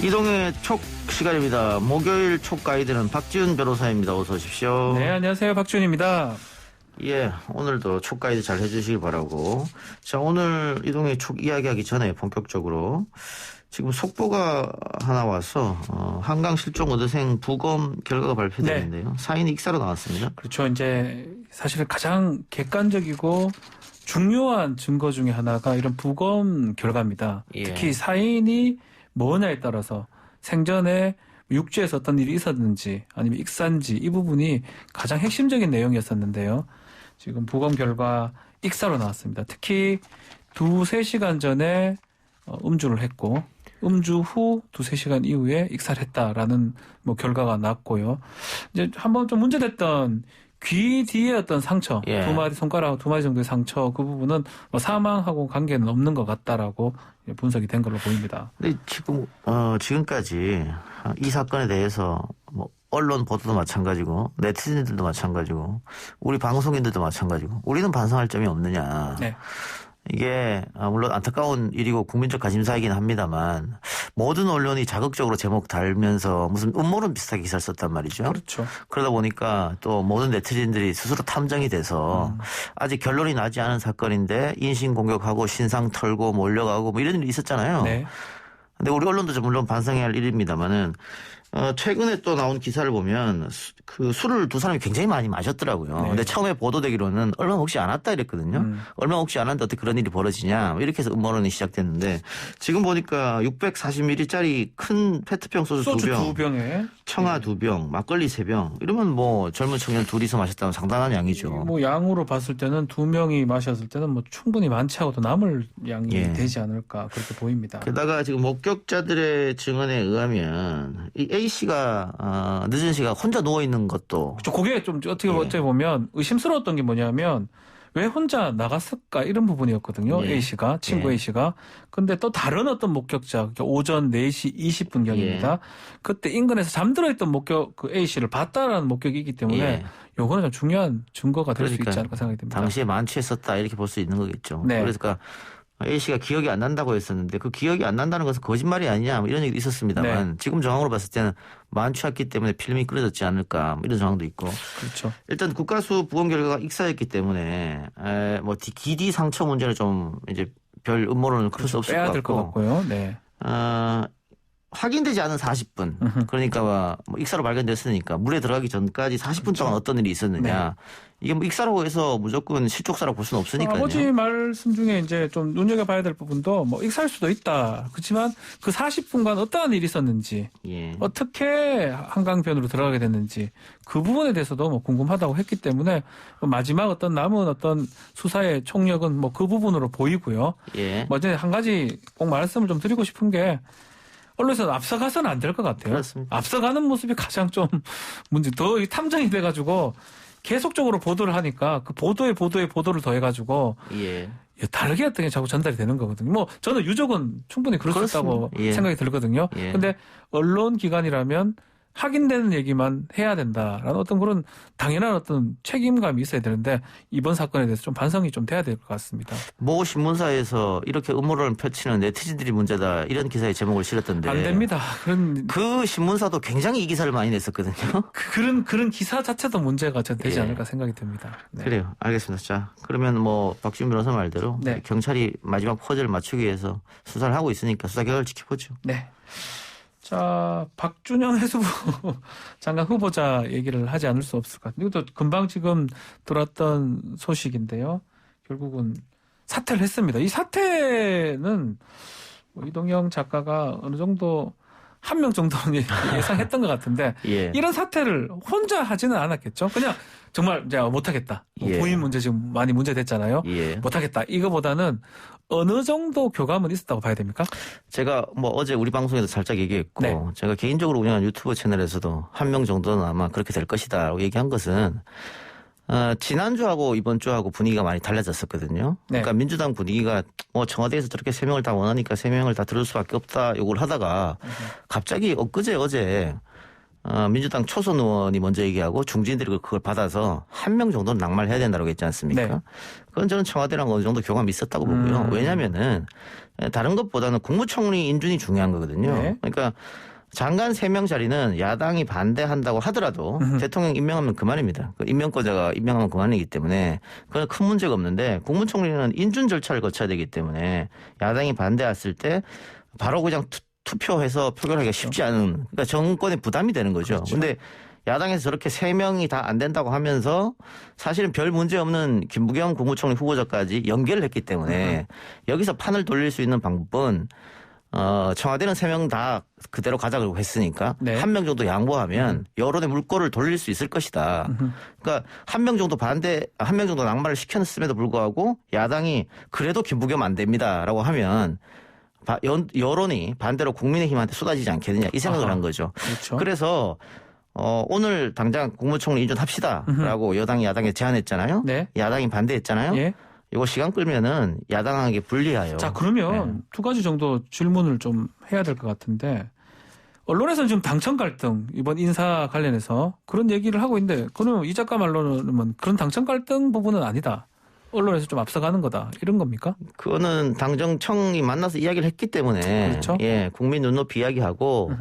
이동의 촉 시간입니다. 목요일 촉 가이드는 박지훈 변호사입니다. 어서 오십시오. 네, 안녕하세요. 박지훈입니다. 예, 오늘도 촉 가이드 잘 해주시길 바라고. 자, 오늘 이동의 촉 이야기하기 전에 본격적으로 지금 속보가 하나 와서 한강 실종 의대생 부검 결과가 발표됐는데요. 네. 사인이 익사로 나왔습니다. 그렇죠. 이제 사실 가장 객관적이고 중요한 증거 중에 하나가 이런 부검 결과입니다. 예. 특히 사인이 뭐냐에 따라서 생전에 육지에서 어떤 일이 있었는지 아니면 익사인지 이 부분이 가장 핵심적인 내용이었었는데요. 지금 부검 결과 익사로 나왔습니다. 특히 2-3시간 전에 음주를 했고 음주 후 2-3시간 이후에 익사를 했다라는 결과가 났고요. 이제 한번 좀 문제됐던 귀 뒤에 어떤 상처, 예. 손가락 2마디 정도의 상처, 그 부분은 사망하고 관계는 없는 것 같다라고 분석이 된 걸로 보입니다. 근데 지금, 지금까지 이 사건에 대해서 언론 보도도 마찬가지고, 네티즌들도 마찬가지고, 우리 방송인들도 마찬가지고, 우리는 반성할 점이 없느냐. 네. 이게 물론 안타까운 일이고 국민적 관심사이긴 합니다만 모든 언론이 자극적으로 제목 달면서 무슨 음모론 비슷하게 기사를 썼단 말이죠. 그렇죠. 그러다 보니까 또 모든 네티즌들이 스스로 탐정이 돼서 아직 결론이 나지 않은 사건인데 인신공격하고 신상 털고 몰려가고 이런 일이 있었잖아요. 네. 근데 우리 언론도 물론 반성해야 할 일입니다만은 최근에 또 나온 기사를 보면 그 술을 두 사람이 굉장히 많이 마셨더라고요. 네. 근데 처음에 보도되기로는 얼마 먹지 않았다 이랬거든요. 얼마 먹지 않았는데 어떻게 그런 일이 벌어지냐 이렇게 해서 음모론이 시작됐는데 지금 보니까 640ml짜리 큰 페트병 소주 2병에 청아 2병, 막걸리 3병 이러면 젊은 청년 둘이서 마셨다면 상당한 양이죠. 양으로 봤을 때는 2명이 마셨을 때는 충분히 많지 않고도 남을 양이 되지 않을까 그렇게 보입니다. 게다가 지금 목격자들의 증언에 의하면 이 A 씨가 늦은 시간 혼자 누워 있는 것도 그렇죠. 그게 좀 어떻게 보면 의심스러웠던 게 뭐냐면 왜 혼자 나갔을까 이런 부분이었거든요. 예. A 씨가 친구 예. A 씨가. 근데 또 다른 어떤 목격자 그러니까 오전 4시 20분경입니다. 예. 그때 인근에서 잠들어 있던 그 A 씨를 봤다라는 목격이기 때문에 예. 요거는 좀 중요한 증거가 될 수 있지 않을까 생각이 듭니다. 당시에 만취했었다 이렇게 볼 수 있는 거겠죠. 네. 그러니까 A 씨가 기억이 안 난다고 했었는데 그 기억이 안 난다는 것은 거짓말이 아니냐 이런 얘기도 있었습니다만 네. 지금 정황으로 봤을 때는 만취했기 때문에 필름이 끊어졌지 않을까 이런 정황도 있고 그렇죠. 일단 국가수 부검 결과가 익사였기 때문에 기디 상처 문제는 좀 이제 별 음모론을 풀 수 없을 빼야 것 될 것 같고 같고요. 네. 확인되지 않은 40분 그러니까 익사로 발견됐으니까 물에 들어가기 전까지 40분 그렇죠. 동안 어떤 일이 있었느냐 이게 익사라고 해서 무조건 실족사라고 볼 수는 없으니까요. 아버지 말씀 중에 이제 좀 눈여겨봐야 될 부분도 익사할 수도 있다. 그렇지만 그 40분간 어떠한 일이 있었는지 어떻게 한강변으로 들어가게 됐는지 그 부분에 대해서도 궁금하다고 했기 때문에 마지막 어떤 남은 어떤 수사의 총력은 그 부분으로 보이고요. 이제 한 가지 꼭 말씀을 좀 드리고 싶은 게 언론에서 앞서가서는 안 될 것 같아요. 그렇습니다. 앞서가는 모습이 가장 좀 더 탐정이 돼가지고 계속적으로 보도를 하니까 그 보도를 더해가지고 다르게 어떤 게 자꾸 전달이 되는 거거든요. 저는 유족은 충분히 그럴 수 있다고 생각이 들거든요. 근데 언론 기관이라면 확인되는 얘기만 해야 된다라는 어떤 그런 당연한 어떤 책임감이 있어야 되는데 이번 사건에 대해서 좀 반성이 좀 돼야 될 것 같습니다. 모 신문사에서 이렇게 음모론을 펼치는 네티즌들이 문제다 이런 기사의 제목을 실었던데 안 됩니다. 그 신문사도 굉장히 이 기사를 많이 냈었거든요. 그런 기사 자체도 문제가 되지 않을까 생각이 듭니다. 네. 그래요. 알겠습니다. 자, 그러면 박지훈 변호사 말대로 경찰이 마지막 퍼즐을 맞추기 위해서 수사를 하고 있으니까 수사 결과를 지켜보죠. 네. 자, 박준영 해수부 장관 후보자 얘기를 하지 않을 수 없을 것 같아요. 이것도 금방 지금 들었던 소식인데요. 결국은 사퇴를 했습니다. 이 사퇴는 이동영 작가가 어느 정도 한 명 정도는 예상했던 것 같은데 이런 사퇴를 혼자 하지는 않았겠죠. 그냥 정말 이제 못하겠다. 부인 문제 지금 많이 문제됐잖아요. 못하겠다. 이거보다는 어느 정도 교감은 있었다고 봐야 됩니까? 제가 어제 우리 방송에서 살짝 얘기했고 제가 개인적으로 운영한 유튜브 채널에서도 한 명 정도는 아마 그렇게 될 것이다 라고 얘기한 것은 지난주하고 이번 주하고 분위기가 많이 달라졌었거든요. 그러니까 민주당 분위기가 청와대에서 저렇게 3명을 다 원하니까 3명을 다 들을 수밖에 없다 요걸 하다가 갑자기 엊그제 어제 민주당 초선 의원이 먼저 얘기하고 중진들이 그걸 받아서 한 명 정도는 낙마를 해야 된다고 했지 않습니까? 네. 그건 저는 청와대랑 어느 정도 교감이 있었다고 보고요. 왜냐하면은 다른 것보다는 국무총리 인준이 중요한 거거든요. 네. 그러니까 장관 3명 자리는 야당이 반대한다고 하더라도 대통령 임명하면 그만입니다. 임명권자가 임명하면 그만이기 때문에 그건 큰 문제가 없는데 국무총리는 인준 절차를 거쳐야 되기 때문에 야당이 반대했을 때 바로 그냥 투표해서 표결하기가 쉽지 않은 그러니까 정권에 부담이 되는 거죠. 그렇죠. 근데 야당에서 저렇게 3명이 다 안 된다고 하면서 사실은 별 문제 없는 김부겸 국무총리 후보자까지 연결을 했기 때문에 여기서 판을 돌릴 수 있는 방법은 청와대는 3명 다 그대로 가자고 했으니까 네. 1명 정도 양보하면 여론의 물꼬를 돌릴 수 있을 것이다. 그러니까 1명 정도 1명 정도 낙마를 시켰음에도 불구하고 야당이 그래도 김부겸 안 됩니다라고 하면 여론이 반대로 국민의힘한테 쏟아지지 않겠느냐 이 생각을 한 거죠. 그렇죠. 그래서 오늘 당장 국무총리 인준합시다라고 여당이 야당에 제안했잖아요. 네. 야당이 반대했잖아요. 예. 이거 시간 끌면은 야당에게 불리해요. 자, 그러면 두 가지 정도 질문을 좀 해야 될 것 같은데 언론에서는 지금 당청 갈등 이번 인사 관련해서 그런 얘기를 하고 있는데 그러면 이 작가 말로는 그런 당청 갈등 부분은 아니다. 언론에서 좀 앞서가는 거다. 이런 겁니까? 그거는 당정청이 만나서 이야기를 했기 때문에 그렇죠. 예, 국민 눈높이 이야기하고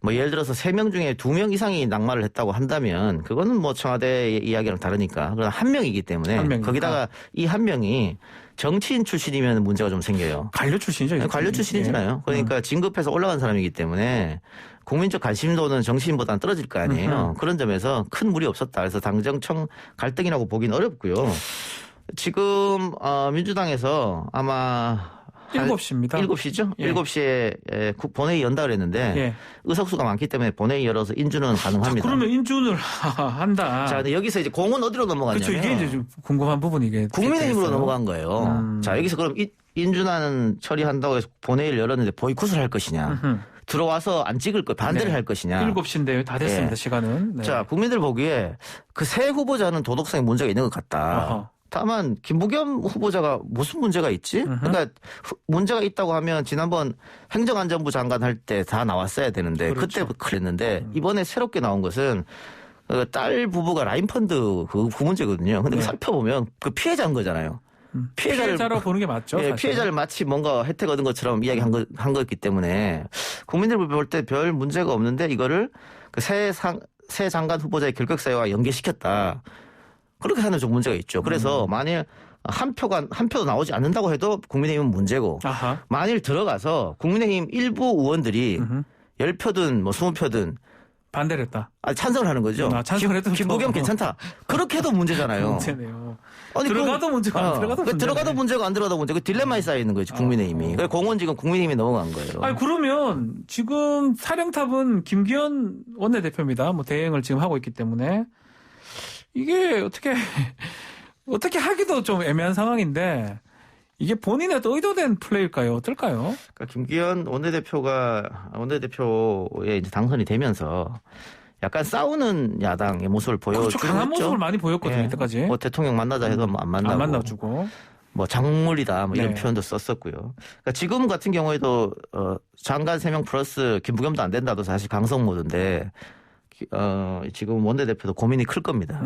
뭐 예를 들어서 3명 중에 2명 이상이 낙마를 했다고 한다면 그거는 뭐 청와대 이야기랑 다르니까 그러나 1명이기 때문에 한 명이니까. 거기다가 이 1명이 정치인 출신이면 문제가 좀 생겨요. 관료 출신이죠. 관료 출신이잖아요. 그러니까 진급해서 올라간 사람이기 때문에 국민적 관심도는 정치인보다는 떨어질 거 아니에요. 그런 점에서 큰 무리 없었다. 그래서 당정청 갈등이라고 보기는 어렵고요. 지금 민주당에서 아마 7시입니다. 7시죠? 예. 7시에 본회의 연다 그랬는데 예. 의석수가 많기 때문에 본회의 열어서 인준은 가능합니다. 자, 그러면 인준을 한다. 자, 근데 여기서 이제 공은 어디로 넘어갔냐면 그렇죠. 이게 이제 좀 궁금한 부분이 이게 국민의힘으로 있어요. 넘어간 거예요. 자, 여기서 그럼 인준안 처리한다고 해서 본회의를 열었는데 보이콧을 할 것이냐. 들어와서 안 찍을 것, 반대를 네. 할 것이냐. 7시인데요. 다 됐습니다. 예. 시간은. 네. 자, 국민들 보기에 그 새 후보자는 도덕성에 문제가 있는 것 같다. 어허. 다만 김부겸 후보자가 무슨 문제가 있지? 그러니까 문제가 있다고 하면 지난번 행정안전부 장관 할 때 다 나왔어야 되는데 그렇죠. 그때 그랬는데 이번에 새롭게 나온 것은 딸 부부가 라인펀드 그 문제거든요. 근데 네. 살펴보면 그 피해자인 거잖아요. 피해자로 보는 게 맞죠. 예, 사실은. 피해자를 마치 뭔가 혜택 얻은 것처럼 이야기한 거였기 때문에 국민들 볼 때 별 문제가 없는데 이거를 그 새 장관 후보자의 결격 사유와 연계시켰다. 그렇게 하는 좀 문제가 있죠. 그래서 만일 한 표도 나오지 않는다고 해도 국민의힘은 문제고 아하. 만일 들어가서 국민의힘 일부 의원들이 10표든 뭐 20표든 반대를 했다. 찬성을 하는 거죠. 찬성을 해도 김부겸 괜찮다. 그렇게 해도 문제잖아요. 문제네요. 아니, 들어가도 문제고 안 들어가도 문제네. 들어가도 문제고 안 들어가도 문제고 딜레마에 쌓여 있는 거죠. 국민의힘이. 그래서 공은 지금 국민의힘이 넘어간 거예요. 아니 그러면 지금 사령탑은 김기현 원내대표입니다. 뭐 대행을 지금 하고 있기 때문에 이게 어떻게 하기도 좀 애매한 상황인데 이게 본인의 또 의도된 플레이일까요? 어떨까요? 그러니까 김기현 원내대표에 이제 당선이 되면서 약간 싸우는 야당의 모습을 보여주고 그렇죠. 강한 모습을 많이 보였거든요. 예. 이때까지. 뭐 대통령 만나자 해도 안 만나고. 안 만나주고. 뭐 작물이다 뭐 이런 네. 표현도 썼었고요. 그러니까 지금 같은 경우에도 장관 3명 플러스 김부겸도 안 된다도 사실 강성 모드인데 지금 원내대표도 고민이 클 겁니다.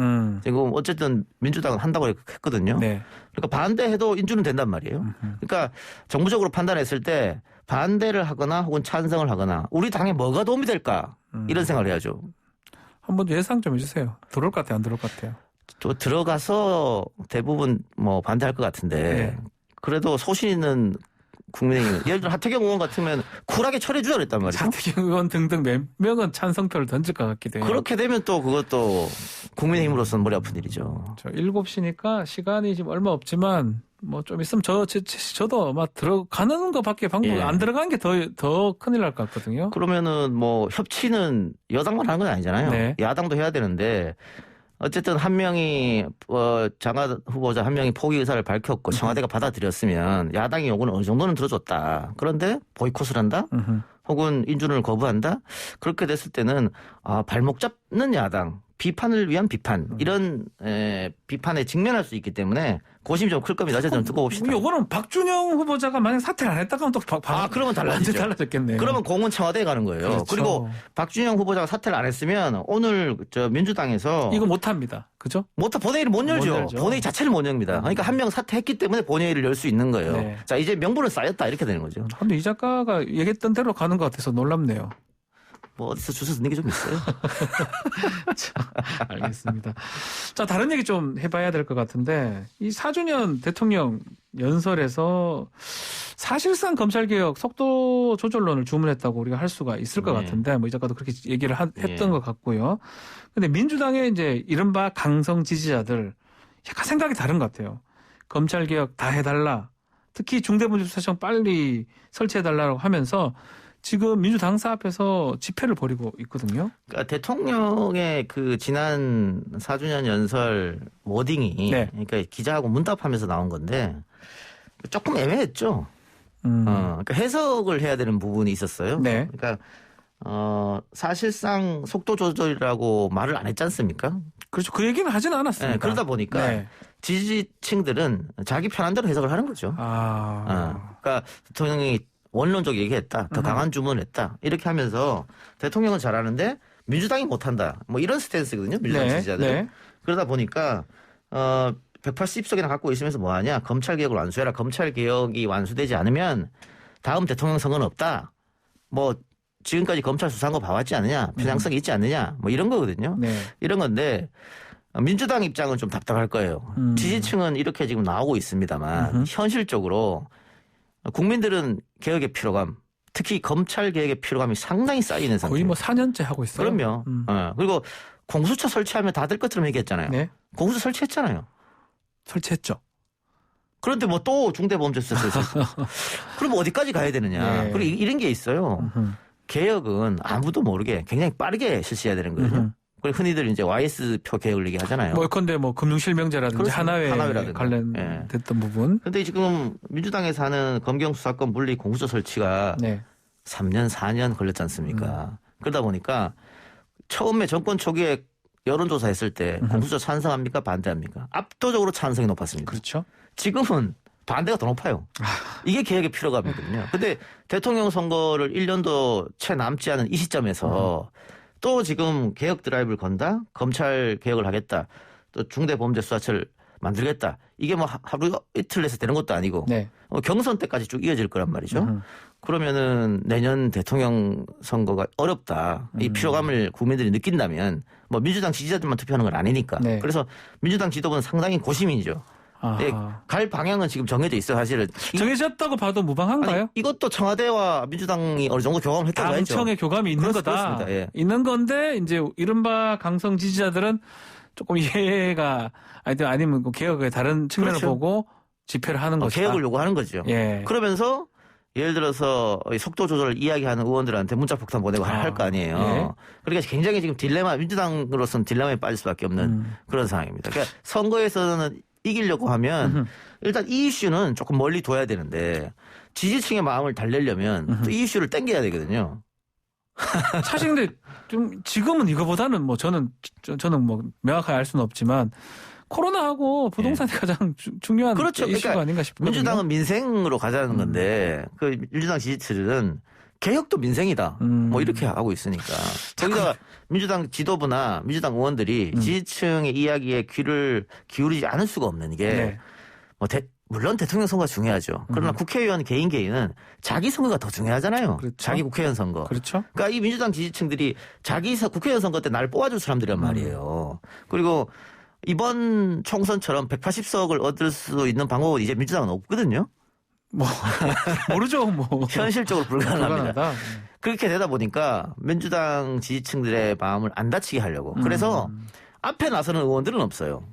지금 어쨌든 민주당은 한다고 했거든요. 네. 그러니까 반대해도 인준은 된단 말이에요. 그러니까 정부적으로 판단했을 때 반대를 하거나 혹은 찬성을 하거나 우리 당에 뭐가 도움이 될까 이런 생각을 해야죠. 한번 예상 좀 해주세요. 들어올 것 같아요? 안 들어올 것 같아요? 또 들어가서 대부분 뭐 반대할 것 같은데 네. 그래도 소신 있는 국민의힘 예를 들어 하태경 의원 같으면 쿨하게 처리해 주자 그랬단 말이죠. 하태경 의원 등등 몇 명은 찬성표를 던질 것 같기도 해요. 그렇게 되면 또 그것도 국민의힘으로서는 머리 아픈 일이죠. 7시니까 시간이 지금 얼마 없지만 뭐 좀 있으면 저도 아마 들어가는 것밖에 방법이 예. 안 들어가는 게 더 큰일 날 것 같거든요. 그러면은 뭐 협치는 여당만 하는 건 아니잖아요. 네. 야당도 해야 되는데 어쨌든 한 명이 장관 후보자 한 명이 포기 의사를 밝혔고 청와대가 받아들였으면 야당이 요구는 어느 정도는 들어줬다. 그런데 보이콧을 한다? 혹은 인준을 거부한다? 그렇게 됐을 때는 발목 잡는 야당 비판을 위한 비판 이런 비판에 직면할 수 있기 때문에 고심이 좀 클 겁니다. 어쨌든 두고 봅시다. 이거는 박준영 후보자가 만약 사퇴를 안 했다가 또 그러면 달라지죠. 완전 달라졌겠네요. 그러면 공은 청와대에 가는 거예요. 그렇죠. 그리고 박준영 후보자가 사퇴를 안 했으면 오늘 민주당에서 이거 못합니다. 그죠? 본회의를 못 열죠. 본회의 자체를 못 엽니다. 그러니까 한 명 사퇴했기 때문에 본회의를 열 수 있는 거예요. 네. 자, 이제 명분은 쌓였다 이렇게 되는 거죠. 근데 이 작가가 얘기했던 대로 가는 것 같아서 놀랍네요. 뭐 어디서 주워 듣는 게 좀 있어요. 알겠습니다. 자, 다른 얘기 좀 해봐야 될 것 같은데 이 4주년 대통령 연설에서 사실상 검찰개혁 속도 조절론을 주문했다고 우리가 할 수가 있을 것 네. 같은데 뭐 이 작가도 그렇게 얘기를 했던 예. 것 같고요. 근데 민주당의 이제 이른바 강성 지지자들 약간 생각이 다른 것 같아요. 검찰개혁 다 해달라. 특히 중대범죄수사청 빨리 설치해달라고 하면서 지금 민주당사 앞에서 집회를 벌이고 있거든요. 그러니까 대통령의 그 지난 4주년 연설 워딩이 네. 그러니까 기자하고 문답하면서 나온 건데 조금 애매했죠. 그러니까 해석을 해야 되는 부분이 있었어요. 네. 그러니까 사실상 속도 조절이라고 말을 안 했지 않습니까? 그렇죠. 그 얘기는 하지는 않았습니다. 네, 그러다 보니까 네. 지지층들은 자기 편한 대로 해석을 하는 거죠. 그러니까 대통령이 원론적 얘기했다. 더 강한 주문을 했다. 이렇게 하면서 대통령은 잘하는데 민주당이 못한다. 뭐 이런 스탠스거든요. 민주당 지지자들은. 네. 그러다 보니까 180석이나 갖고 있으면서 뭐하냐. 검찰개혁을 완수해라. 검찰개혁이 완수되지 않으면 다음 대통령 선거는 없다. 뭐 지금까지 검찰 수사한 거 봐왔지 않느냐. 편향성이 있지 않느냐. 뭐 이런 거거든요. 네. 이런 건데 민주당 입장은 좀 답답할 거예요. 지지층은 이렇게 지금 나오고 있습니다만 현실적으로 국민들은 개혁의 피로감, 특히 검찰 개혁의 피로감이 상당히 쌓이는 상태. 거의 뭐 4년째 하고 있어요. 그럼요. 그리고 공수처 설치하면 다 될 것처럼 얘기했잖아요. 네. 공수처 설치했잖아요. 설치했죠. 그런데 뭐 또 중대범죄수사 설치. 그럼 어디까지 가야 되느냐. 네. 그리고 이런 게 있어요. 개혁은 아무도 모르게 굉장히 빠르게 실시해야 되는 거거든요. 그리고 흔히들 이제 YS표 개혁을 얘기하잖아요. 뭐 예컨대 뭐 금융실명제라든지 그렇습니다. 하나회에 관련됐던 부분. 근데 지금 민주당에서 하는 검경수사권 분리 공수처 설치가 네. 3년, 4년 걸렸지 않습니까? 그러다 보니까 처음에 정권 초기에 여론조사 했을 때 공수처 찬성합니까? 반대합니까? 압도적으로 찬성이 높았습니다. 그렇죠. 지금은 반대가 더 높아요. 이게 개혁의 피로감이거든요. 근데 대통령 선거를 1년도 채 남지 않은 이 시점에서 또 지금 개혁 드라이브를 건다? 검찰 개혁을 하겠다. 또 중대범죄수사처를 만들겠다. 이게 뭐 하루 이틀 내서 되는 것도 아니고 네. 경선 때까지 쭉 이어질 거란 말이죠. 그러면은 내년 대통령 선거가 어렵다. 이 피로감을 국민들이 느낀다면 뭐 민주당 지지자들만 투표하는 건 아니니까. 네. 그래서 민주당 지도부는 상당히 고심이죠. 네, 갈 방향은 지금 정해져 있어요. 사실은. 정해졌다고 봐도 무방한가요? 아니, 이것도 청와대와 민주당이 어느 정도 교감을 했다고 해야죠. 당청의 교감이 있는 거다. 그렇습니다. 예. 있는 건데 이제 이른바 강성 지지자들은 조금 이해가 아니면 그 개혁의 다른 측면을 그렇죠. 보고 집회를 하는 것이다. 개혁을 요구하는 거죠. 예. 그러면서 예를 들어서 속도 조절을 이야기하는 의원들한테 문자 폭탄 보내고 할 거 아니에요. 예. 그러니까 굉장히 지금 민주당으로서는 딜레마에 빠질 수밖에 없는 그런 상황입니다. 그러니까 선거에서는 이기려고 하면 일단 이 이슈는 조금 멀리 둬야 되는데 지지층의 마음을 달래려면 또 이 이슈를 땡겨야 되거든요. 사실 근데 좀 지금은 이거보다는 뭐 저는 뭐 명확하게 알 수는 없지만 코로나하고 부동산이 가장 중요한 그렇죠. 이슈가 그러니까 아닌가 싶거든요. 민주당은 민생으로 가자는 건데 그 민주당 지지층은 개혁도 민생이다. 뭐 이렇게 하고 있으니까. 거기다가 민주당 지도부나 민주당 의원들이 지지층의 이야기에 귀를 기울이지 않을 수가 없는 게 네. 뭐 물론 대통령 선거가 중요하죠. 그러나 국회의원 개인은 자기 선거가 더 중요하잖아요. 그렇죠. 자기 국회의원 선거. 그렇죠. 그러니까 이 민주당 지지층들이 자기 국회의원 선거 때 날 뽑아줄 사람들이란 말이에요. 그리고 이번 총선처럼 180석을 얻을 수 있는 방법은 이제 민주당은 없거든요. 뭐 모르죠. 뭐 현실적으로 불가능합니다. 불가능하다. 그렇게 되다 보니까 민주당 지지층들의 마음을 안 다치게 하려고. 그래서 앞에 나서는 의원들은 없어요.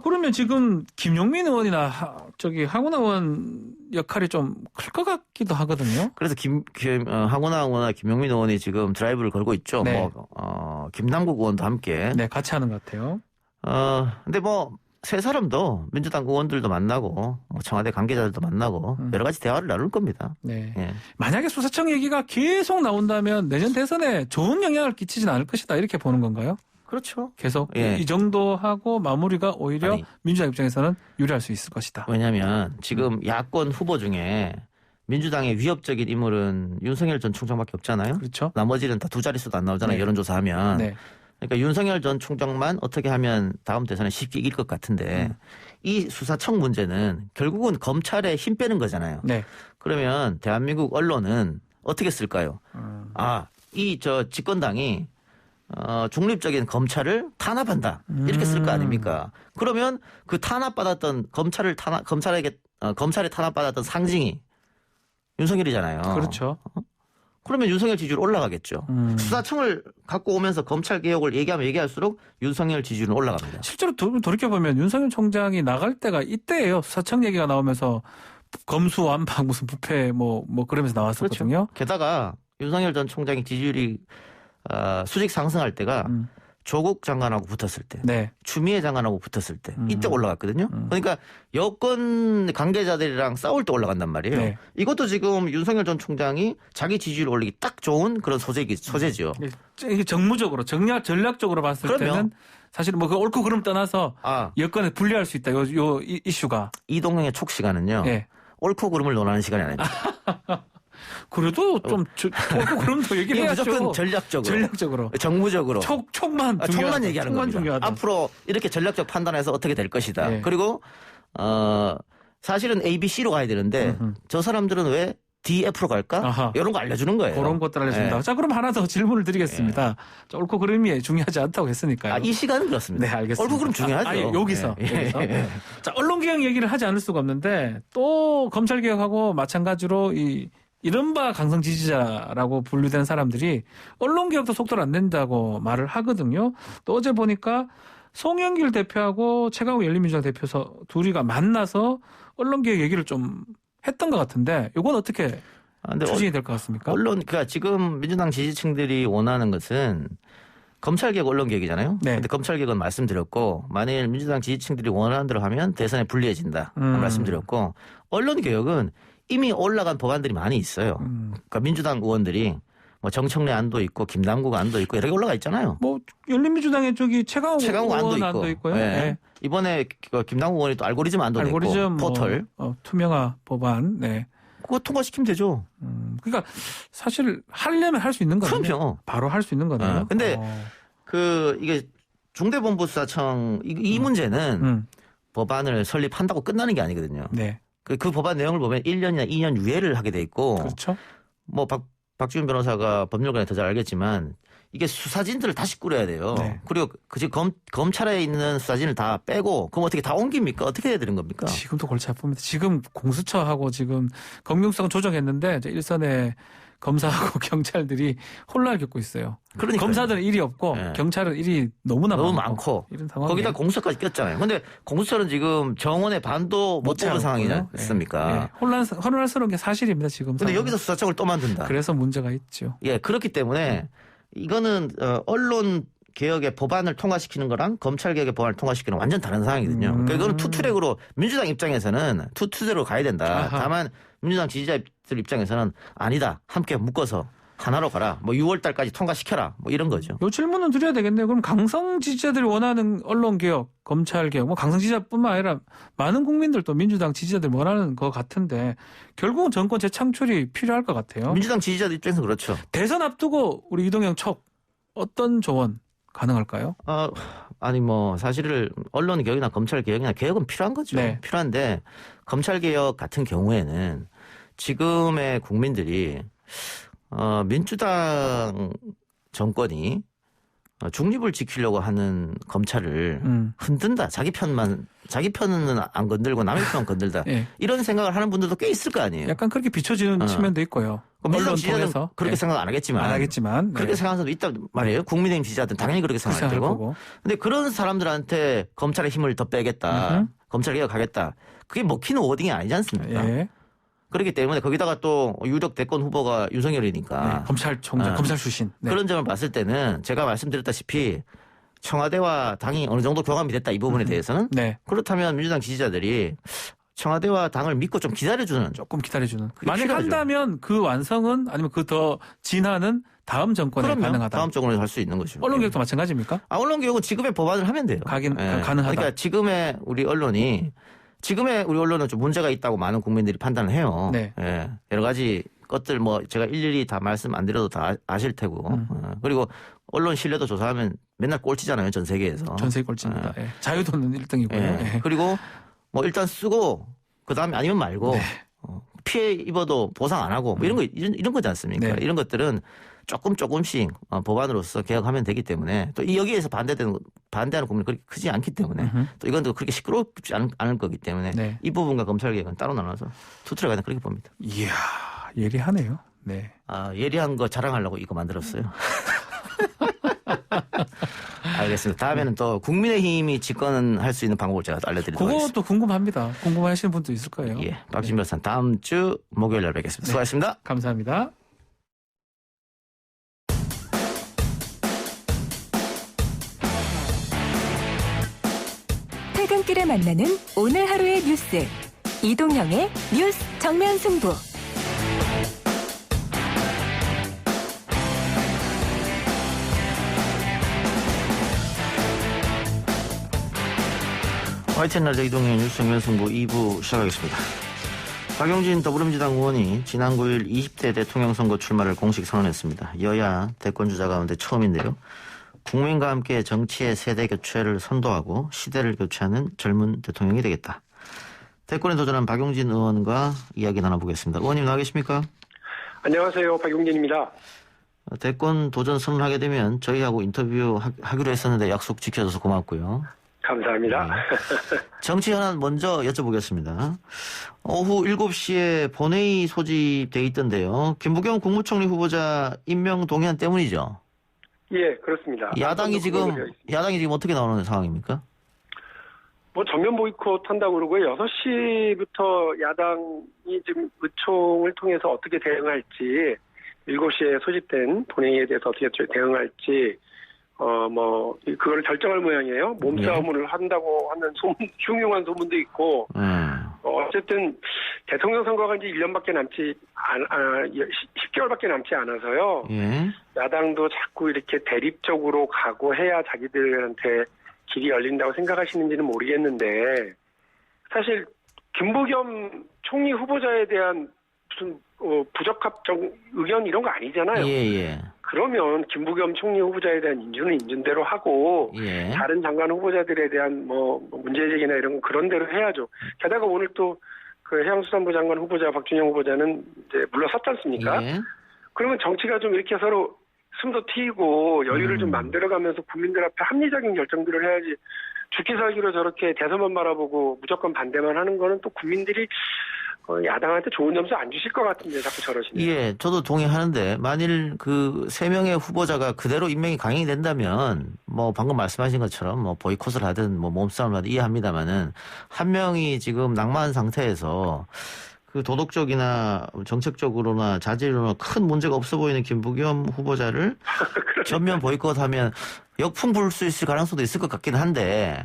그러면 지금 김용민 의원이나 황운하 의원 역할이 좀 클 것 같기도 하거든요. 그래서 황운하 의원이나 김용민 의원이 지금 드라이브를 걸고 있죠. 네. 김남국 의원도 함께. 네, 같이 하는 것 같아요. 근데 뭐 세 사람도 민주당 의원들도 만나고 뭐 청와대 관계자들도 만나고 여러 가지 대화를 나눌 겁니다. 네. 예. 만약에 수사청 얘기가 계속 나온다면 내년 대선에 좋은 영향을 끼치진 않을 것이다 이렇게 보는 건가요? 그렇죠. 계속 예. 이 정도 하고 마무리가 오히려 아니. 민주당 입장에서는 유리할 수 있을 것이다. 왜냐하면 지금 야권 후보 중에 민주당의 위협적인 인물은 윤석열 전 총장밖에 없잖아요. 그렇죠? 나머지는 다 두 자릿수도 안 나오잖아요. 네. 여론조사하면. 네. 그러니까 윤석열 전 총장만 어떻게 하면 다음 대선에 쉽게 이길 것 같은데 이 수사청 문제는 결국은 검찰에 힘 빼는 거잖아요. 네. 그러면 대한민국 언론은 어떻게 쓸까요? 이 집권당이 중립적인 검찰을 탄압한다 이렇게 쓸 거 아닙니까? 그러면 그 탄압받았던 검찰에 탄압받았던 상징이 윤석열이잖아요. 그렇죠. 그러면 윤석열 지지율 올라가겠죠. 수사청을 갖고 오면서 검찰 개혁을 얘기하면 얘기할수록 윤석열 지지율은 올라갑니다. 실제로 돌이켜보면 윤석열 총장이 나갈 때가 이때예요. 수사청 얘기가 나오면서 검수완박 무슨 부패 뭐 그러면서 나왔었거든요. 그렇죠. 게다가 윤석열 전 총장이 지지율이 수직 상승할 때가 조국 장관하고 붙었을 때, 네. 추미애 장관하고 붙었을 때 이때 올라갔거든요. 그러니까 여권 관계자들이랑 싸울 때 올라간단 말이에요. 네. 이것도 지금 윤석열 전 총장이 자기 지지율 올리기 딱 좋은 그런 소재죠. 이게 정무적으로 전략적으로 봤을 그럼요. 때는 사실 뭐 그 옳고 그름 떠나서 여건에 불리할 수 있다. 요 이슈가. 이동영의 촉 시간은요. 네. 옳고 그름을 논하는 시간이 아닙니다. 그래도 좀 옳고 그름 더 얘기를 해야죠. 무조건 전략적으로. 정무적으로. 촉만 얘기하는 겁니다. 중요하다. 앞으로 이렇게 전략적 판단해서 어떻게 될 것이다. 네. 그리고 사실은 A, B, C로 가야 되는데 저 사람들은 왜 D, F로 갈까? 아하. 이런 거 알려주는 거예요. 그런 것들 알려준다. 네. 자, 그럼 하나 더 질문을 드리겠습니다. 자, 옳고 그름이 중요하지 않다고 했으니까요. 이 시간은 그렇습니다. 네, 알겠습니다. 옳고 그름 중요하죠. 여기서. 자, 언론개혁 얘기를 하지 않을 수가 없는데 또 검찰개혁하고 마찬가지로 이른바 강성 지지자라고 분류된 사람들이 언론개혁도 속도를 안 낸다고 말을 하거든요. 또 어제 보니까 송영길 대표하고 최강욱 열린민주당 대표서 둘이가 만나서 언론개혁 얘기를 좀 했던 것 같은데 이건 어떻게 추진이 될 것 같습니까? 그러니까 지금 민주당 지지층들이 원하는 것은 검찰개혁 언론개혁이잖아요. 네. 근데 검찰개혁은 말씀드렸고 만일 민주당 지지층들이 원하는 대로 하면 대선에 불리해진다 말씀드렸고 언론개혁은 이미 올라간 법안들이 많이 있어요. 그러니까 민주당 의원들이 뭐 정청래 안도 있고 김남국 안도 있고 여러 개 올라가 있잖아요. 뭐 열린민주당의 최강욱 안도 의원 있고요. 네. 네. 이번에 김남국 의원이 또 알고리즘 안도 있고 포털 투명화 법안. 네. 그거 통과시키면 되죠. 그러니까 사실 하려면 할 수 있는 거네요. 그럼요. 바로 할 수 있는 거네요. 근데 이게 중대본부수사청 이 문제는 법안을 설립한다고 끝나는 게 아니거든요. 네. 그 법안 내용을 보면 1년이나 2년 유예를 하게 돼 있고 그렇죠. 뭐 박지훈 변호사가 법률가에 더 잘 알겠지만 이게 수사진들을 다시 꾸려야 돼요. 네. 그리고 검찰에 있는 수사진을 다 빼고 그럼 어떻게 다 옮깁니까? 어떻게 해야 되는 겁니까? 지금도 골치 아픕니다. 지금 공수처하고 지금 검경수사권 조정했는데 이제 일선에 검사하고 경찰들이 혼란을 겪고 있어요. 그러니까요. 검사들은 일이 없고 네. 경찰은 일이 너무 많고 이런 상황에 거기다 공수처까지 꼈잖아요. 근데 공수처는 지금 정원의 반도 못 뽑은 상황이지 않습니까? 네. 혼란스러운 게 사실입니다. 지금. 근데 여기서 수사청을 또 만든다. 그래서 문제가 있죠. 예, 그렇기 때문에 이거는 언론 개혁의 법안을 통과시키는 거랑 검찰 개혁의 법안을 통과시키는 완전 다른 상황이거든요. 그러니까 이거는 투트랙으로 민주당 입장에서는 투트랙으로 가야 된다. 아하. 다만 민주당 지지자들 입장에서는 아니다. 함께 묶어서 하나로 가라. 뭐 6월 달까지 통과시켜라. 뭐 이런 거죠. 요 질문은 드려야 되겠네요. 그럼 강성 지지자들이 원하는 언론 개혁, 검찰 개혁, 뭐 강성 지지자뿐만 아니라 많은 국민들도 민주당 지지자들 원하는 것 같은데 결국은 정권 재창출이 필요할 것 같아요. 민주당 지지자들 입장에서 그렇죠. 대선 앞두고 우리 이동영 척 어떤 조언 가능할까요? 아니 뭐 사실은 언론 개혁이나 검찰 개혁이나 개혁은 필요한 거죠. 네. 필요한데 검찰 개혁 같은 경우에는 지금의 국민들이 민주당 정권이 중립을 지키려고 하는 검찰을 흔든다. 자기 편은 안 건들고 남의 편만 건들다. 네. 이런 생각을 하는 분들도 꽤 있을 거 아니에요. 약간 그렇게 비춰지는 측면도 있고요. 언론 통해서 그렇게 생각 안 하겠지만 그렇게 생각하는 사람도 있단 말이에요. 국민의힘 지지자들은 당연히 그렇게 생각할 거고. 근데 그런 사람들한테 검찰의 힘을 더 빼겠다. 검찰 개혁하겠다. 그게 먹히는 워딩이 아니지 않습니까? 예. 그렇기 때문에 거기다가 또 유력 대권 후보가 윤석열이니까. 네, 검찰총장, 검찰 출신. 네. 그런 점을 봤을 때는 제가 말씀드렸다시피 청와대와 당이 어느 정도 교감이 됐다 이 부분에 대해서는. 네. 그렇다면 민주당 지지자들이 청와대와 당을 믿고 좀 기다려주는. 조금 기다려주는. 그게 만약 필요하죠. 한다면 그 완성은 아니면 그 더 진화는 다음 정권에 그럼요. 가능하다. 다음 정권에서 할 수 있는 거죠. 언론개혁도 마찬가지입니까? 언론개혁은 지금의 법안을 하면 돼요. 가능하다. 그러니까 지금의 우리 언론은 좀 문제가 있다고 많은 국민들이 판단을 해요. 네. 예. 여러 가지 것들 뭐 제가 일일이 다 말씀 안 드려도 다 아실 테고. 그리고 언론 신뢰도 조사하면 맨날 꼴찌잖아요. 전 세계에서. 전 세계 꼴찌입니다. 예. 자유도는 1등이고요. 예. 그리고 뭐 일단 쓰고 그다음에 아니면 말고 네. 피해 입어도 보상 안 하고 뭐 이런 거지 않습니까? 네. 이런 것들은 조금씩 법안으로서 개혁하면 되기 때문에 또 여기에서 반대하는 국민이 그렇게 크지 않기 때문에 또 이건 또 그렇게 시끄럽지 않을 거기 때문에 네. 이 부분과 검찰 개혁은 따로 나눠서 투트랙 하는 그렇게 봅니다. 이야, 예리하네요. 네. 예리한 거 자랑하려고 이거 만들었어요. 알겠습니다. 다음에는 또 국민의힘이 집권할 수 있는 방법을 제가 알려드리도록 하겠습니다. 그것도 궁금합니다. 궁금하시는 분도 있을 거예요. 예, 박진 변호사 다음 주 목요일 날 뵙겠습니다. 수고하셨습니다. 감사합니다. 퇴근길에 만나는 오늘 하루의 뉴스. 이동형의 뉴스 정면 승부. 화이트 날짜 이동형 뉴스 정면 승부 2부 시작하겠습니다. 박용진 더불어민주당 의원이 지난 9일 20대 대통령 선거 출마를 공식 선언했습니다. 여야 대권주자 가운데 처음인데요. 국민과 함께 정치의 세대 교체를 선도하고 시대를 교체하는 젊은 대통령이 되겠다. 대권에 도전한 박용진 의원과 이야기 나눠보겠습니다. 의원님 나와 계십니까? 안녕하세요. 박용진입니다. 대권 도전 선언하게 되면 저희하고 인터뷰 하기로 했었는데 약속 지켜줘서 고맙고요. 감사합니다. 네. 정치 현안 먼저 여쭤보겠습니다. 오후 7시에 본회의 소집돼 있던데요. 김부겸 국무총리 후보자 임명 동의안 때문이죠? 예, 그렇습니다. 야당이 지금 어떻게 나오는 상황입니까? 뭐 전면 보이콧 한다고 그러고요. 6시부터 야당이 지금 의총을 통해서 어떻게 대응할지, 7시에 소집된 본회의에 대해서 어떻게 대응할지, 그걸 결정할 모양이에요. 몸싸움을 한다고 하는 흉흉한 소문도 있고, 어쨌든 대통령 선거가 이제 1년밖에 10개월밖에 남지 않아서요. 예. 야당도 자꾸 이렇게 대립적으로 가고 해야 자기들한테 길이 열린다고 생각하시는지는 모르겠는데, 사실 김부겸 총리 후보자에 대한 무슨 부적합적 의견 이런 거 아니잖아요. 예. 그러면 김부겸 총리 후보자에 대한 인준은 인준대로 하고, 예. 다른 장관 후보자들에 대한 문제제기나 이런 거 그런 대로 해야죠. 게다가 오늘 또 그 해양수산부 장관 후보자 박준영 후보자는 이제 물러섰지 않습니까? 예. 그러면 정치가 좀 이렇게 서로 숨도 트이고 여유를 좀 만들어가면서 국민들 앞에 합리적인 결정들을 해야지, 죽기 살기로 저렇게 대선만 바라보고 무조건 반대만 하는 거는 또 국민들이 야당한테 좋은 점수 안 주실 것 같은데 자꾸 저러시네요. 예, 저도 동의하는데 만일 그 3명의 후보자가 그대로 임명이 강행이 된다면 뭐 방금 말씀하신 것처럼 뭐 보이콧을 하든 뭐 몸싸움을 하든 이해합니다만은 한 명이 지금 낙마한 상태에서 그 도덕적이나 정책적으로나 자질로나 큰 문제가 없어 보이는 김부겸 후보자를 전면 보이콧하면 역풍 불 수 있을 가능성도 있을 것 같긴 한데,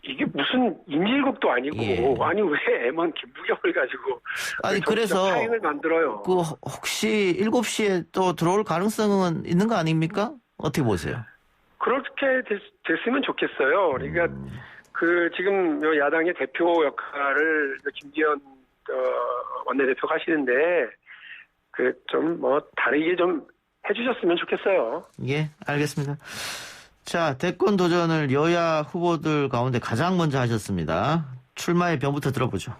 이게 무슨 인질극도 아니고, 예. 아니 왜 애만 김부겸을 가지고 아니 그래서 파행을 만들어요. 그 혹시 7시에 또 들어올 가능성은 있는 거 아닙니까? 어떻게 보세요? 그렇게 됐으면 좋겠어요. 그러니까 그 지금 야당의 대표 역할을 김기현 원내대표가 하시는데, 그 좀 다르게 좀 해주셨으면 좋겠어요. 예, 알겠습니다. 자, 대권 도전을 여야 후보들 가운데 가장 먼저 하셨습니다. 출마의 변부터 들어보죠.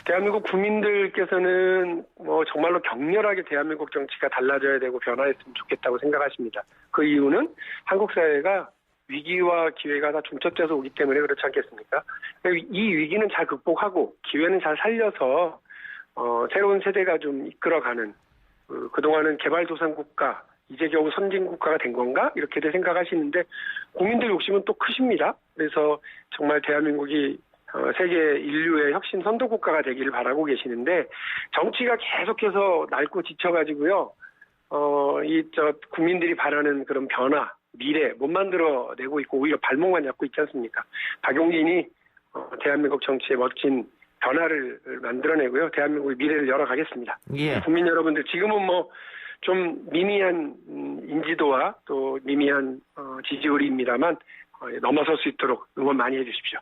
대한민국 국민들께서는 정말로 격렬하게 대한민국 정치가 달라져야 되고 변화했으면 좋겠다고 생각하십니다. 그 이유는 한국 사회가 위기와 기회가 다 중첩돼서 오기 때문에 그렇지 않겠습니까? 이 위기는 잘 극복하고 기회는 잘 살려서 새로운 세대가 좀 이끌어가는, 그동안은 개발도상국가, 이제 겨우 선진국가가 된 건가? 이렇게들 생각하시는데, 국민들 욕심은 또 크십니다. 그래서 정말 대한민국이 세계 인류의 혁신 선도국가가 되기를 바라고 계시는데, 정치가 계속해서 낡고 지쳐가지고요, 국민들이 바라는 그런 변화, 미래 못 만들어내고 있고 오히려 발목만 잡고 있지 않습니까? 박용진이 대한민국 정치의 멋진 변화를 만들어내고요, 대한민국의 미래를 열어가겠습니다. 예. 국민 여러분들, 지금은 좀 미미한 인지도와 또 미미한 지지율입니다만 넘어설 수 있도록 응원 많이 해주십시오.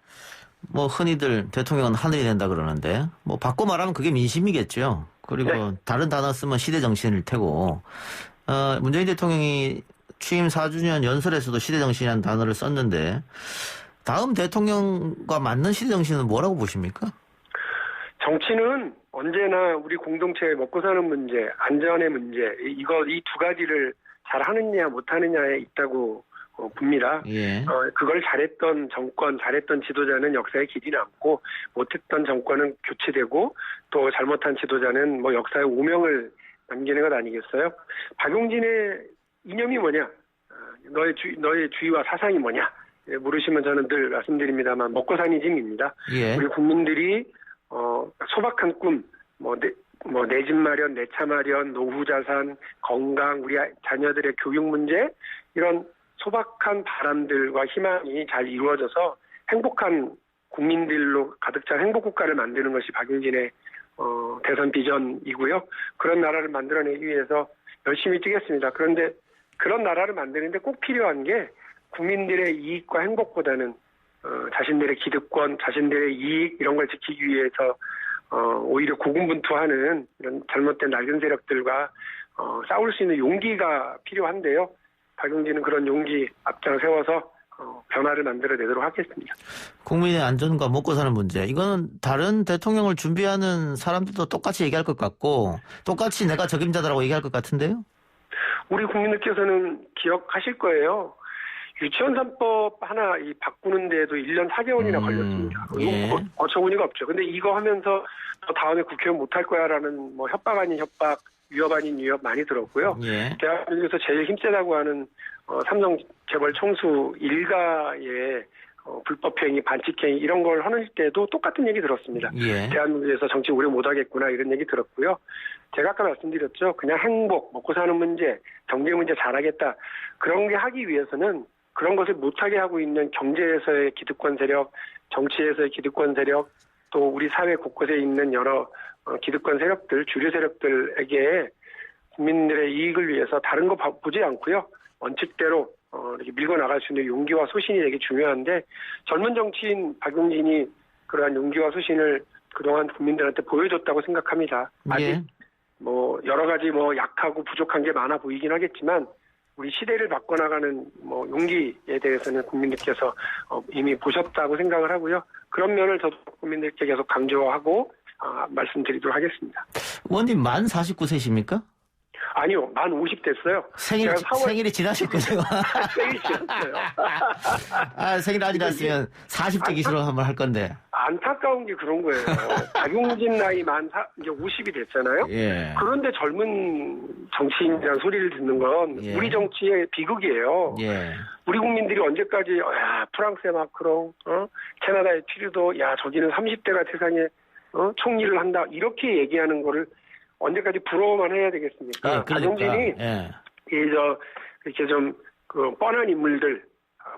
뭐 흔히들 대통령은 하늘이 된다 그러는데 뭐 바꿔 말하면 그게 민심이겠죠. 그리고 네. 다른 단어 쓰면 시대 정신일 테고 문재인 대통령이 취임 4주년 연설에서도 시대 정신이라는 단어를 썼는데 다음 대통령과 맞는 시대 정신은 뭐라고 보십니까? 정치는 언제나 우리 공동체의 먹고 사는 문제, 안전의 문제, 이 두 가지를 잘 하느냐 못하느냐에 있다고 봅니다. 예. 그걸 잘했던 정권, 잘했던 지도자는 역사에 길이 남고 못했던 정권은 교체되고 또 잘못한 지도자는 뭐 역사의 오명을 남기는 것 아니겠어요? 박용진의 이념이 뭐냐? 너의 주의와 사상이 뭐냐? 물으시면 저는 늘 말씀드립니다만 먹고 사는 짐입니다. 예. 우리 국민들이 소박한 꿈, 내 집 마련, 내 차 마련, 노후 자산, 건강, 우리 자녀들의 교육 문제 이런 소박한 바람들과 희망이 잘 이루어져서 행복한 국민들로 가득 찬 행복 국가를 만드는 것이 박용진의 대선 비전이고요. 그런 나라를 만들어내기 위해서 열심히 뛰겠습니다. 그런데 그런 나라를 만드는데 꼭 필요한 게 국민들의 이익과 행복보다는 자신들의 기득권, 자신들의 이익 이런 걸 지키기 위해서 오히려 고군분투하는 이런 잘못된 낡은 세력들과 싸울 수 있는 용기가 필요한데요. 박용진은 그런 용기 앞장 세워서 변화를 만들어내도록 하겠습니다. 국민의 안전과 먹고 사는 문제. 이거는 다른 대통령을 준비하는 사람들도 똑같이 얘기할 것 같고 똑같이 내가 적임자다라고 얘기할 것 같은데요. 우리 국민들께서는 기억하실 거예요. 유치원 3법 하나 바꾸는 데에도 1년 4개월이나 걸렸습니다. 예. 어처구니가 없죠. 근데 이거 하면서 너 다음에 국회의원 못할 거야라는 뭐 협박 아닌 협박, 위협 아닌 위협 많이 들었고요. 예. 대한민국에서 제일 힘세다고 하는 삼성 재벌 총수 일가의 불법행위, 반칙행위 이런 걸 하는 때도 똑같은 얘기 들었습니다. 예. 대한민국에서 정치 오래 못하겠구나 이런 얘기 들었고요. 제가 아까 말씀드렸죠. 그냥 행복, 먹고 사는 문제, 경제 문제 잘하겠다. 그런 게 하기 위해서는 그런 것을 못하게 하고 있는 경제에서의 기득권 세력, 정치에서의 기득권 세력, 또 우리 사회 곳곳에 있는 여러 기득권 세력들, 주류 세력들에게 국민들의 이익을 위해서 다른 거 보지 않고요. 원칙대로 이렇게 밀고 나갈 수 있는 용기와 소신이 되게 중요한데 젊은 정치인 박용진이 그러한 용기와 소신을 그동안 국민들한테 보여줬다고 생각합니다. 아직 예. 뭐 여러 가지 뭐 약하고 부족한 게 많아 보이긴 하겠지만 우리 시대를 바꿔나가는 뭐 용기에 대해서는 국민들께서 이미 보셨다고 생각을 하고요. 그런 면을 저도 국민들께 계속 강조하고 말씀드리도록 하겠습니다. 의원님 만 49세십니까? 아니요, 만 50 됐어요. 생일이 지나실 거죠? 생일이 지났어요. 생일 아직 났으면 40대 기수로 한번 할 건데. 안타까운 게 그런 거예요. 박용진 나이 이제 50이 됐잖아요. 예. 그런데 젊은 정치인이라는 소리를 듣는 건 예. 우리 정치의 비극이에요. 예. 우리 국민들이 언제까지 프랑스의 마크롱, 캐나다의 트류도, 저기는 30대가 세상에 총리를 한다 이렇게 얘기하는 거를 언제까지 부러워만 해야 되겠습니까? 예, 그러니까, 박용진이 예. 이렇게 좀 뻔한 인물들,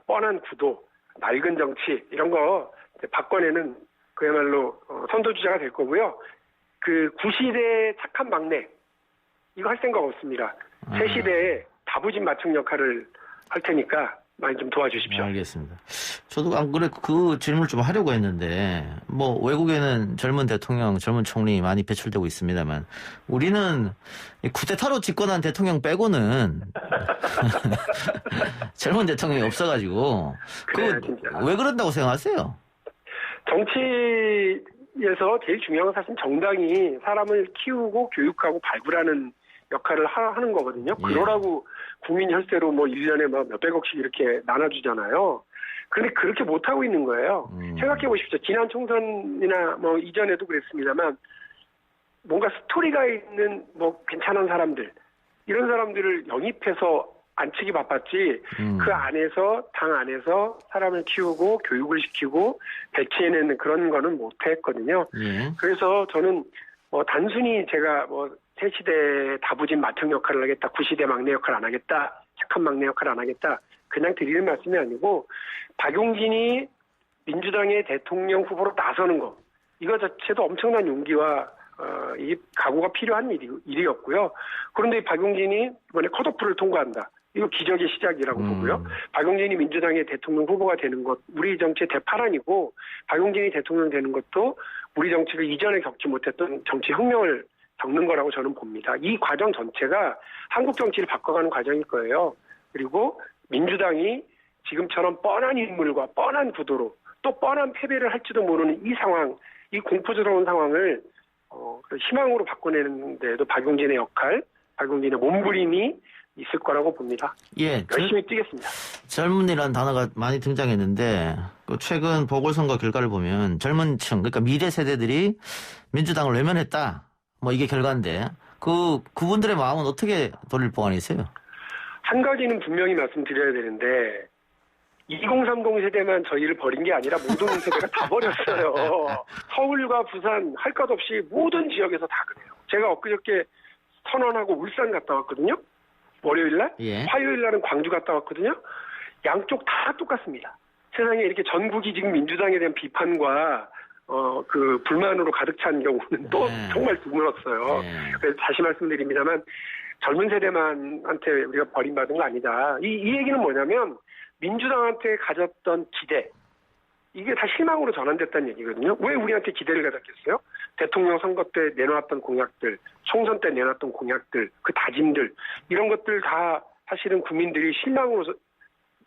뻔한 구도, 낡은 정치 이런 거 바꿔내는 그야말로 선도주자가 될 거고요. 그 구시대의 착한 막내 이거 할 생각 없습니다. 새 시대에 다부진 마청 역할을 할 테니까 많이 좀 도와주십시오. 알겠습니다. 저도 안 그래 그 질문을 좀 하려고 했는데 뭐 외국에는 젊은 대통령, 젊은 총리 많이 배출되고 있습니다만 우리는 쿠데타로 집권한 대통령 빼고는 젊은 대통령이 없어가지고 그래요, 진짜. 왜 그런다고 생각하세요? 정치에서 제일 중요한 건 사실 정당이 사람을 키우고 교육하고 발굴하는 역할을 하는 거거든요. 예. 그러라고 국민 혈세로 뭐 1년에 막 몇백억씩 이렇게 나눠주잖아요. 그런데 그렇게 못하고 있는 거예요. 생각해 보십시오. 지난 총선이나 뭐 이전에도 그랬습니다만 뭔가 스토리가 있는 뭐 괜찮은 사람들 이런 사람들을 영입해서 앉히기 바빴지 그 안에서 당 안에서 사람을 키우고 교육을 시키고 배치해내는 그런 거는 못했거든요. 예. 그래서 저는 뭐 단순히 제가 뭐 새 시대의 다부진 맏형 역할을 하겠다, 구시대 막내 역할 안 하겠다, 착한 막내 역할 안 하겠다 그냥 드리는 말씀이 아니고 박용진이 민주당의 대통령 후보로 나서는 거 이거 자체도 엄청난 용기와 이 각오가 필요한 일이었고요. 그런데 박용진이 이번에 컷오프를 통과한다. 이거 기적의 시작이라고 보고요. 박용진이 민주당의 대통령 후보가 되는 것, 우리 정치의 대파란이고, 박용진이 대통령 되는 것도 우리 정치를 이전에 겪지 못했던 정치 혁명을 겪는 거라고 저는 봅니다. 이 과정 전체가 한국 정치를 바꿔가는 과정일 거예요. 그리고 민주당이 지금처럼 뻔한 인물과 뻔한 구도로 또 뻔한 패배를 할지도 모르는 이 상황, 이 공포스러운 상황을 희망으로 바꿔내는 데에도 박용진의 역할, 박용진의 몸부림이 있을 거라고 봅니다. 예, 열심히 뛰겠습니다. 젊은이라는 단어가 많이 등장했는데 최근 보궐선거 결과를 보면 젊은 층, 그러니까 미래 세대들이 민주당을 외면했다. 뭐 이게 결과인데 그분들의 마음은 어떻게 돌릴 보관이세요? 한 가지는 분명히 말씀드려야 되는데 2030 세대만 저희를 버린 게 아니라 모든 세대가 다 버렸어요. 서울과 부산 할 것 없이 모든 지역에서 다 그래요. 제가 엊그저께 선원하고 울산 갔다 왔거든요. 월요일날, 예. 화요일날은 광주 갔다 왔거든요. 양쪽 다 똑같습니다. 세상에 이렇게 전국이 지금 민주당에 대한 비판과 그 불만으로 가득 찬 경우는 또 정말 드물었어요. 그래서 다시 말씀드립니다만 젊은 세대만한테 우리가 버림받은 거 아니다. 이 얘기는 뭐냐면 민주당한테 가졌던 기대, 이게 다 실망으로 전환됐다는 얘기거든요. 왜 우리한테 기대를 가졌겠어요? 대통령 선거 때 내놓았던 공약들, 총선 때 내놨던 공약들, 그 다짐들, 이런 것들 다 사실은 국민들이 실망으로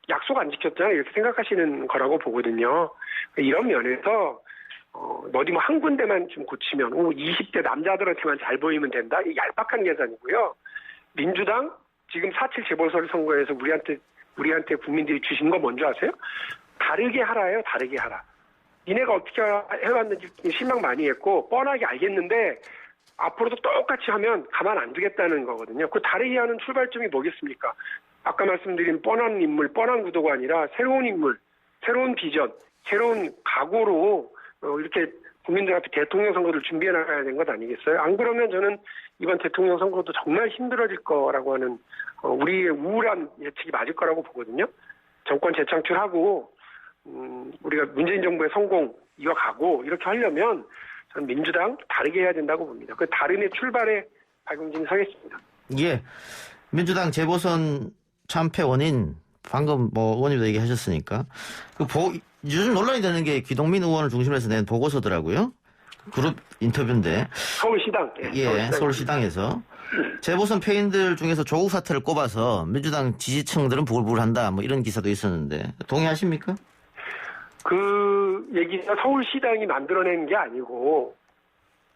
약속 안 지켰잖아요. 이렇게 생각하시는 거라고 보거든요. 이런 면에서 어디 뭐 한 군데만 좀 고치면 20대 남자들한테만 잘 보이면 된다. 이 얄팍한 계산이고요. 민주당 지금 4.7 재보궐선거에서 우리한테 국민들이 주신 거 뭔지 아세요? 다르게 하라예요. 다르게 하라. 니네가 어떻게 해왔는지 실망 많이 했고 뻔하게 알겠는데 앞으로도 똑같이 하면 가만 안 두겠다는 거거든요. 그 다르게 하는 출발점이 뭐겠습니까? 아까 말씀드린 뻔한 인물, 뻔한 구도가 아니라 새로운 인물, 새로운 비전, 새로운 각오로 이렇게 국민들 앞에 대통령 선거를 준비해 나가야 되는 것 아니겠어요? 안 그러면 저는 이번 대통령 선거도 정말 힘들어질 거라고 하는 우리의 우울한 예측이 맞을 거라고 보거든요. 정권 재창출하고 우리가 문재인 정부의 성공 이어가고 이렇게 하려면 저는 민주당 다르게 해야 된다고 봅니다. 그 다름의 출발에 박용진이 서겠습니다. 예, 민주당 재보선 참패 원인 방금 뭐 의원님도 얘기하셨으니까 요즘 논란이 되는 게 기동민 의원을 중심으로 해서 낸 보고서더라고요. 그룹 인터뷰인데 서울시당 서울시당에서 재보선 패인들 중에서 조국 사태를 꼽아서 민주당 지지층들은 부글부글한다 뭐 이런 기사도 있었는데 동의하십니까? 그 얘기가 서울시당이 만들어낸 게 아니고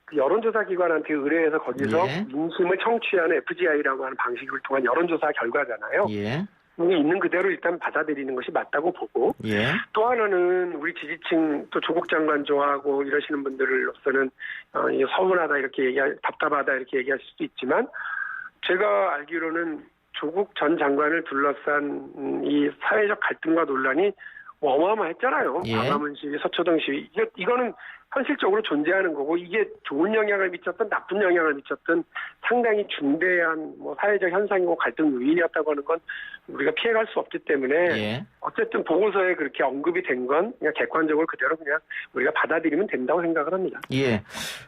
그 여론조사 기관한테 의뢰해서 거기서 민심을 청취하는 FGI라고 하는 방식을 통한 여론조사 결과잖아요. 예. 이게 있는 그대로 일단 받아들이는 것이 맞다고 보고 또 하나는 우리 지지층 또 조국 장관 좋아하고 이러시는 분들로서는 서운하다 이렇게 답답하다 이렇게 얘기하실 수도 있지만 제가 알기로는 조국 전 장관을 둘러싼 이 사회적 갈등과 논란이 어마어마했잖아요. 광화문 시위, 서초동 시위. 이거는 현실적으로 존재하는 거고 이게 좋은 영향을 미쳤든 나쁜 영향을 미쳤든 상당히 중대한 사회적 현상이고 갈등 요인이었다고 하는 건 우리가 피해갈 수 없기 때문에 어쨌든 보고서에 그렇게 언급이 된 건 그냥 객관적으로 그대로 그냥 우리가 받아들이면 된다고 생각을 합니다. 예.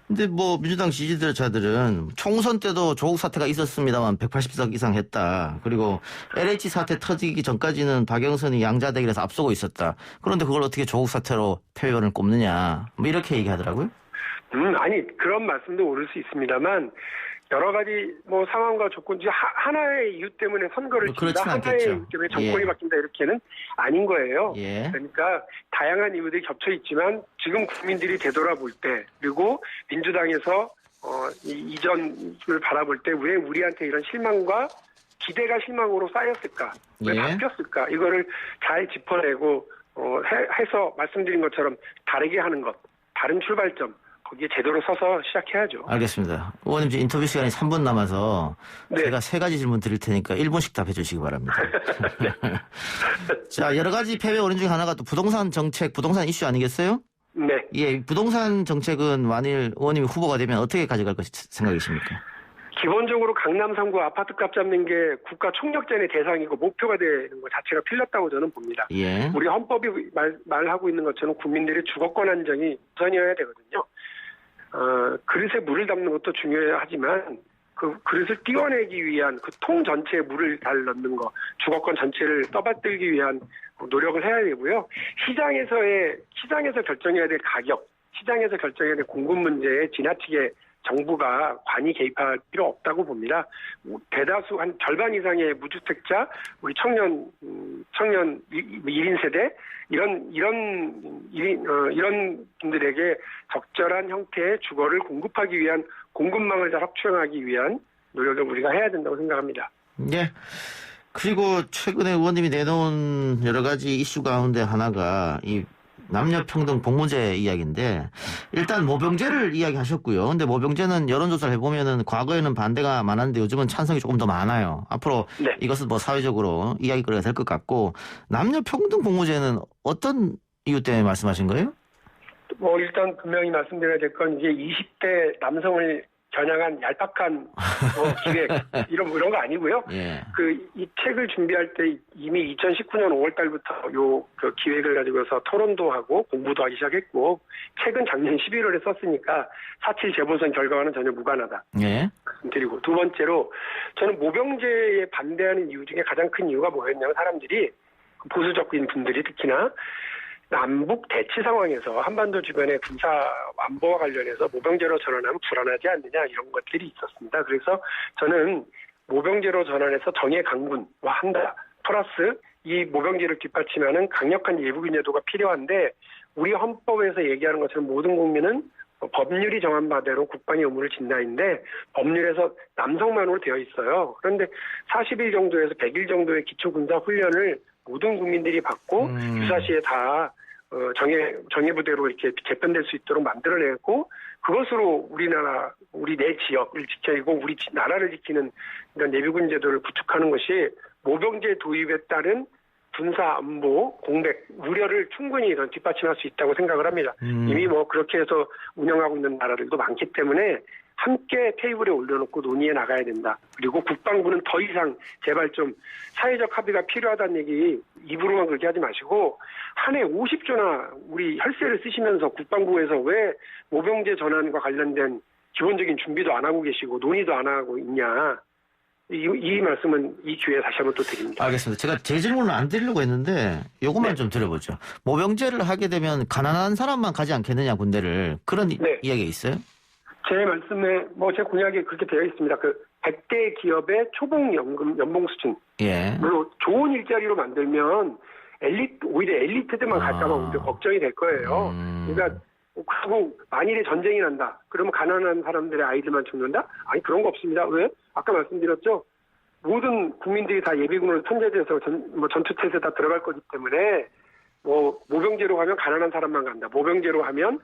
근데 민주당 지지자들은 총선 때도 조국 사태가 있었습니다만 180석 이상 했다. 그리고 LH 사태 터지기 전까지는 박영선이 양자대결에서 앞서고 있었다. 그런데 그걸 어떻게 조국 사태로 패배원을 꼽느냐. 이렇게 얘기하더라고요. 아니 그런 말씀도 오를 수 있습니다만 여러 가지 상황과 조건 중 하나의 이유 때문에 선거를 진다, 하나의 이유 때문에 정권이 바뀐다 이렇게는 아닌 거예요. 그러니까 다양한 이유들이 겹쳐 있지만 지금 국민들이 되돌아볼 때 그리고 민주당에서 이전을 바라볼 때 왜 우리한테 이런 실망과 기대가 실망으로 쌓였을까? 왜 바뀌었을까? 이거를 잘 짚어내고 해서 말씀드린 것처럼 다르게 하는 것, 다른 출발점 거기에 제대로 서서 시작해야죠. 알겠습니다. 의원님 이제 인터뷰 시간이 3분 남아서 제가 3가지 질문 드릴 테니까 1분씩 답해 주시기 바랍니다. 자, 여러 가지 패배 원인 중에 하나가 또 부동산 정책, 부동산 이슈 아니겠어요? 네. 예, 부동산 정책은 만일 의원님이 후보가 되면 어떻게 가져갈 생각이십니까? 기본적으로 강남 3구 아파트 값 잡는 게 국가 총력전의 대상이고 목표가 되는 것 자체가 틀렸다고 저는 봅니다. 우리 헌법이 말하고 있는 것처럼 국민들의 주거권 안정이 우선이어야 되거든요. 그릇에 물을 담는 것도 중요하지만 그 그릇을 띄워내기 위한 그 통 전체에 물을 잘 넣는 거, 주거권 전체를 떠받들기 위한 노력을 해야 되고요. 시장에서 결정해야 될 가격, 시장에서 결정해야 될 공급 문제에 지나치게 정부가 관이 개입할 필요 없다고 봅니다. 대다수 한 절반 이상의 무주택자, 우리 청년 1인 세대 이런 분들에게 적절한 형태의 주거를 공급하기 위한 공급망을 잘 확충하기 위한 노력을 우리가 해야 된다고 생각합니다. 예. 그리고 최근에 의원님이 내놓은 여러 가지 이슈 가운데 하나가 이 남녀평등 복무제 이야기인데 일단 모병제를 이야기하셨고요. 근데 모병제는 여론조사를 해보면은 과거에는 반대가 많았는데 요즘은 찬성이 조금 더 많아요. 앞으로 네. 이것은 뭐 사회적으로 이야기거리가 될 것 같고 남녀평등 복무제는 어떤 이유 때문에 말씀하신 거예요? 일단 분명히 말씀드려야 될 건 이게 20대 남성을 겨냥한 얄팍한 기획 이런 거 아니고요. 예. 이 책을 준비할 때 이미 2019년 5월 달부터 그 기획을 가지고서 토론도 하고 공부도 하기 시작했고 책은 작년 11월에 썼으니까 4.7 재보선 결과와는 전혀 무관하다. 예. 말씀드리고 두 번째로 저는 모병제에 반대하는 이유 중에 가장 큰 이유가 뭐였냐면 사람들이 보수적인 분들이 특히나 남북 대치 상황에서 한반도 주변의 군사 안보와 관련해서 모병제로 전환하면 불안하지 않느냐 이런 것들이 있었습니다. 그래서 저는 모병제로 전환해서 정예 강군화 한다. 플러스 이 모병제를 뒷받침하는 강력한 예비군 제도가 필요한데 우리 헌법에서 얘기하는 것처럼 모든 국민은 법률이 정한 바대로 국방의 의무를 진다인데 법률에서 남성만으로 되어 있어요. 그런데 40일 정도에서 100일 정도의 기초군사 훈련을 모든 국민들이 받고 유사시에 다 정예부대로 이렇게 재편될 수 있도록 만들어내고 그것으로 우리 내 지역을 지키고 우리 나라를 지키는 이런 예비군 제도를 구축하는 것이 모병제 도입에 따른 군사 안보 공백 우려를 충분히 뒷받침할 수 있다고 생각을 합니다. 이미 그렇게 해서 운영하고 있는 나라들도 많기 때문에 함께 테이블에 올려놓고 논의해 나가야 된다. 그리고 국방부는 더 이상 제발 좀 사회적 합의가 필요하다는 얘기 입으로만 그렇게 하지 마시고 한 해 50조나 우리 혈세를 쓰시면서 국방부에서 왜 모병제 전환과 관련된 기본적인 준비도 안 하고 계시고 논의도 안 하고 있냐. 이 말씀은 이 기회에 다시 한번 또 드립니다. 알겠습니다. 제가 제 질문을 안 드리려고 했는데 요것만 좀 들어보죠. 모병제를 하게 되면 가난한 사람만 가지 않겠느냐 군대를 그런 이야기가 있어요? 제 말씀에 제 공약에 그렇게 되어 있습니다. 100대 기업의 초봉 연봉 수준. 예. 물론 좋은 일자리로 만들면 오히려 엘리트들만 갈까봐 오히려 걱정이 될 거예요. 그러니까 그리고 만일에 전쟁이 난다. 그러면 가난한 사람들의 아이들만 죽는다? 아니 그런 거 없습니다. 왜? 아까 말씀드렸죠. 모든 국민들이 다 예비군으로 편제돼서 전투태세 다 들어갈 거기 때문에 모병제로 하면 가난한 사람만 간다. 모병제로 하면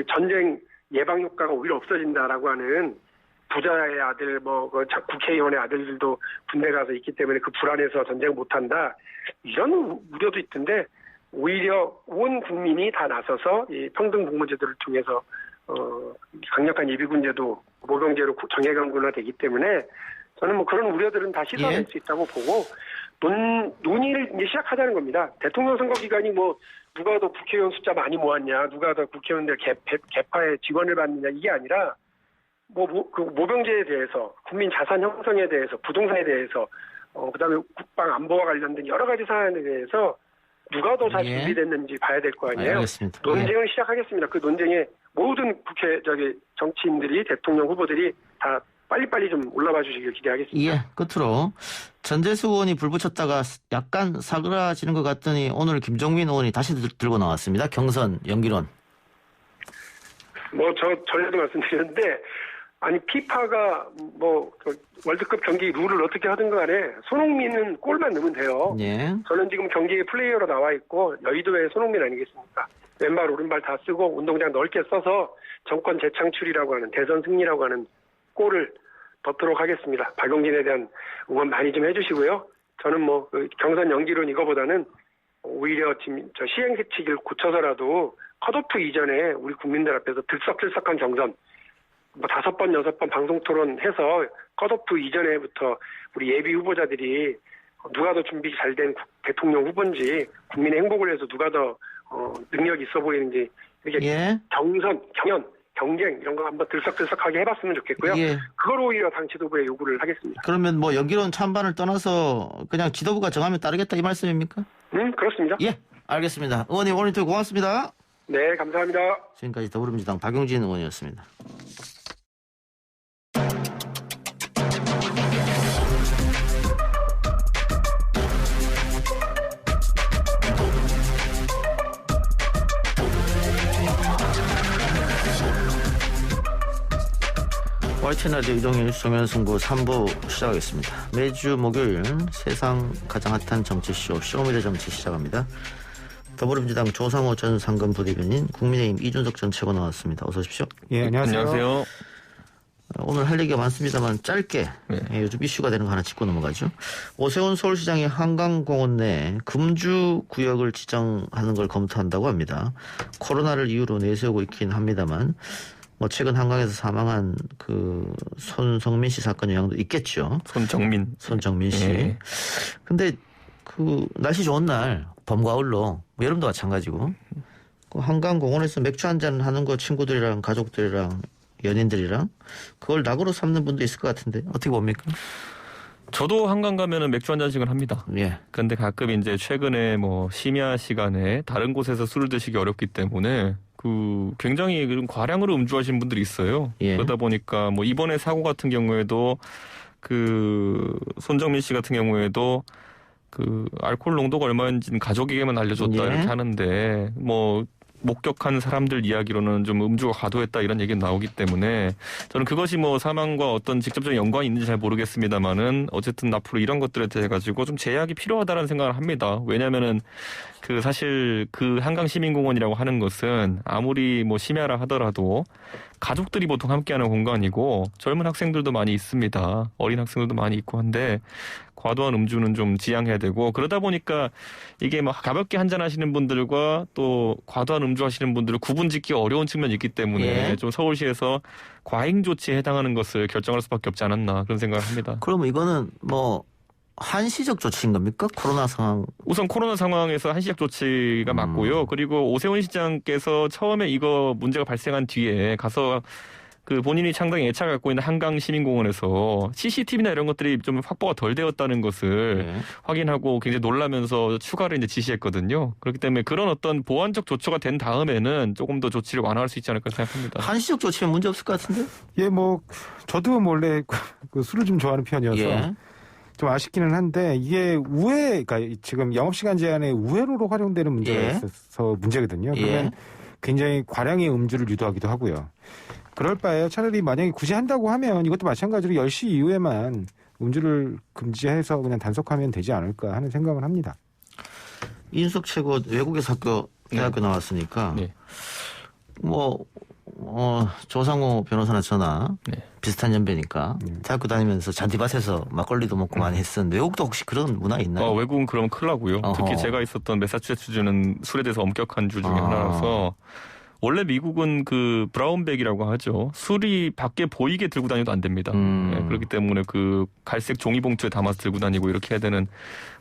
전쟁 예방 효과가 오히려 없어진다라고 하는 부자의 아들, 국회의원의 아들들도 군대 가서 있기 때문에 그 불안해서 전쟁 못한다. 이런 우려도 있던데, 오히려 온 국민이 다 나서서 이 평등 복무제도를 통해서, 강력한 예비군제도 모병제로 정예강군화 되기 때문에 저는 그런 우려들은 다 씻어낼 수 있다고 보고, 논의를 이제 시작하자는 겁니다. 대통령 선거 기간이 누가 더 국회의원 숫자 많이 모았냐, 누가 더 국회의원들 개파의 지원을 받느냐, 이게 아니라, 그 모병제에 대해서, 국민 자산 형성에 대해서, 부동산에 대해서, 그 다음에 국방 안보와 관련된 여러 가지 사안에 대해서 누가 더 잘 준비됐는지 봐야 될 거 아니에요. 알겠습니다. 논쟁을 시작하겠습니다. 그 논쟁에 모든 정치인들이, 대통령 후보들이 다 빨리빨리 좀 올라와 주시길 기대하겠습니다. 예, 끝으로 전재수 의원이 불 붙였다가 약간 사그라지는 것 같더니 오늘 김종민 의원이 다시 들고 나왔습니다. 경선 연기론. 전에도 말씀드렸는데, 피파가 월드컵 경기 룰을 어떻게 하든 간에 손흥민은 골만 넣으면 돼요. 예. 저는 지금 경기에 플레이어로 나와 있고 여의도의 손흥민 아니겠습니까? 왼발 오른발 다 쓰고 운동장 넓게 써서 정권 재창출이라고 하는 대선 승리라고 하는 골을 넣도록 하겠습니다. 박용진에 대한 응원 많이 좀 해주시고요. 저는 경선 연기론 이거보다는 오히려 지금 시행세칙을 고쳐서라도 컷오프 이전에 우리 국민들 앞에서 들썩들썩한 경선 5번, 6번 방송 토론해서 컷오프 이전에부터 우리 예비 후보자들이 누가 더 준비 잘 된 대통령 후보인지 국민의 행복을 위해서 누가 더 능력이 있어 보이는지 이렇게 경연 경쟁 이런 거 한번 들썩들썩하게 해봤으면 좋겠고요. 예. 그걸 오히려 당 지도부에 요구를 하겠습니다. 그러면 뭐 연기론 찬반을 떠나서 그냥 지도부가 정하면 따르겠다 이 말씀입니까? 그렇습니다. 예, 알겠습니다. 의원님 오늘 인터뷰 고맙습니다. 네, 감사합니다. 지금까지 더불어민주당 박용진 의원이었습니다. YTN 라디오 이동현 뉴스 정면승부 3부 시작하겠습니다. 매주 목요일 세상 가장 핫한 정치쇼 쇼미더 정치 시작합니다. 더불어민주당 조상호 전 상근 부대변인, 국민의힘 이준석 전 최고 나왔습니다. 어서 오십시오. 예, 안녕하세요. 오늘 할 얘기가 많습니다만 짧게 요즘 이슈가 되는 거 하나 짚고 넘어가죠. 오세훈 서울시장이 한강공원 내 금주 구역을 지정하는 걸 검토한다고 합니다. 코로나를 이유로 내세우고 있긴 합니다만 뭐 최근 한강에서 사망한 그 손성민 씨 사건 영향도 있겠죠. 손정민 씨. 예. 근데 그 날씨 좋은 날 봄 가을로 뭐 여름도 마찬가지고 그 한강공원에서 맥주 한잔 하는 거 친구들이랑 가족들이랑 연인들이랑 그걸 낙으로 삼는 분도 있을 것 같은데 어떻게 봅니까? 저도 한강 가면은 맥주 한 잔씩은 합니다. 예. 근데 가끔 이제 최근에 뭐 심야 시간에 다른 곳에서 술을 드시기 어렵기 때문에 그 굉장히 그런 과량으로 음주하시는 분들이 있어요. 예. 그러다 보니까 뭐 이번에 사고 같은 경우에도 그 손정민 씨 같은 경우에도 그 알코올 농도가 얼마인지는 가족에게만 알려줬다 예. 이렇게 하는데 뭐 목격한 사람들 이야기로는 좀 음주가 과도했다 이런 얘기가 나오기 때문에 저는 그것이 뭐 사망과 어떤 직접적인 연관이 있는지 잘 모르겠습니다만은 어쨌든 앞으로 이런 것들에 대해 가지고 좀 제약이 필요하다는 생각을 합니다. 왜냐면은 그 사실 그 한강시민공원이라고 하는 것은 아무리 뭐 심야라 하더라도 가족들이 보통 함께하는 공간이고 젊은 학생들도 많이 있습니다. 어린 학생들도 많이 있고 한데 과도한 음주는 좀 지양해야 되고 그러다 보니까 이게 막 가볍게 한잔 하시는 분들과 또 과도한 음주하시는 분들을 구분짓기 어려운 측면이 있기 때문에 예. 좀 서울시에서 과잉 조치에 해당하는 것을 결정할 수밖에 없지 않았나 그런 생각을 합니다. 그러면 이거는 뭐 한시적 조치인 겁니까? 코로나 상황. 우선 코로나 상황에서 한시적 조치가 맞고요. 그리고 오세훈 시장께서 처음에 이거 문제가 발생한 뒤에 가서 그 본인이 상당히 애착을 갖고 있는 한강시민공원에서 CCTV나 이런 것들이 좀 확보가 덜 되었다는 것을 예. 확인하고 굉장히 놀라면서 추가를 이제 지시했거든요. 그렇기 때문에 그런 어떤 보완적 조처가 된 다음에는 조금 더 조치를 완화할 수 있지 않을까 생각합니다. 한시적 조치면 문제 없을 것 같은데? 예, 뭐 저도 원래 그 술을 좀 좋아하는 편이어서 예. 좀 아쉽기는 한데 이게 우회, 그러니까 지금 영업시간 제한에 우회로로 활용되는 문제가 예. 있어서 문제거든요. 그러면 예. 굉장히 과량의 음주를 유도하기도 하고요. 그럴 바에 차라리 만약에 굳이 한다고 하면 이것도 마찬가지로 10시 이후에만 음주를 금지해서 그냥 단속하면 되지 않을까 하는 생각을 합니다. 이준석 최고 외국에서 대학교 나왔으니까 네. 뭐 조상호 변호사나 저나 네. 비슷한 연배니까 대학교 다니면서 잔디밭에서 막걸리도 먹고 많이 했었는데 외국도 혹시 그런 문화 있나요? 외국은 그러면 큰일 나고요. 어허. 특히 제가 있었던 매사추세츠주는 술에 대해서 엄격한 주 중에 아. 하나라서 원래 미국은 그 브라운백이라고 하죠. 술이 밖에 보이게 들고 다녀도 안 됩니다. 예, 그렇기 때문에 그 갈색 종이봉투에 담아서 들고 다니고 이렇게 해야 되는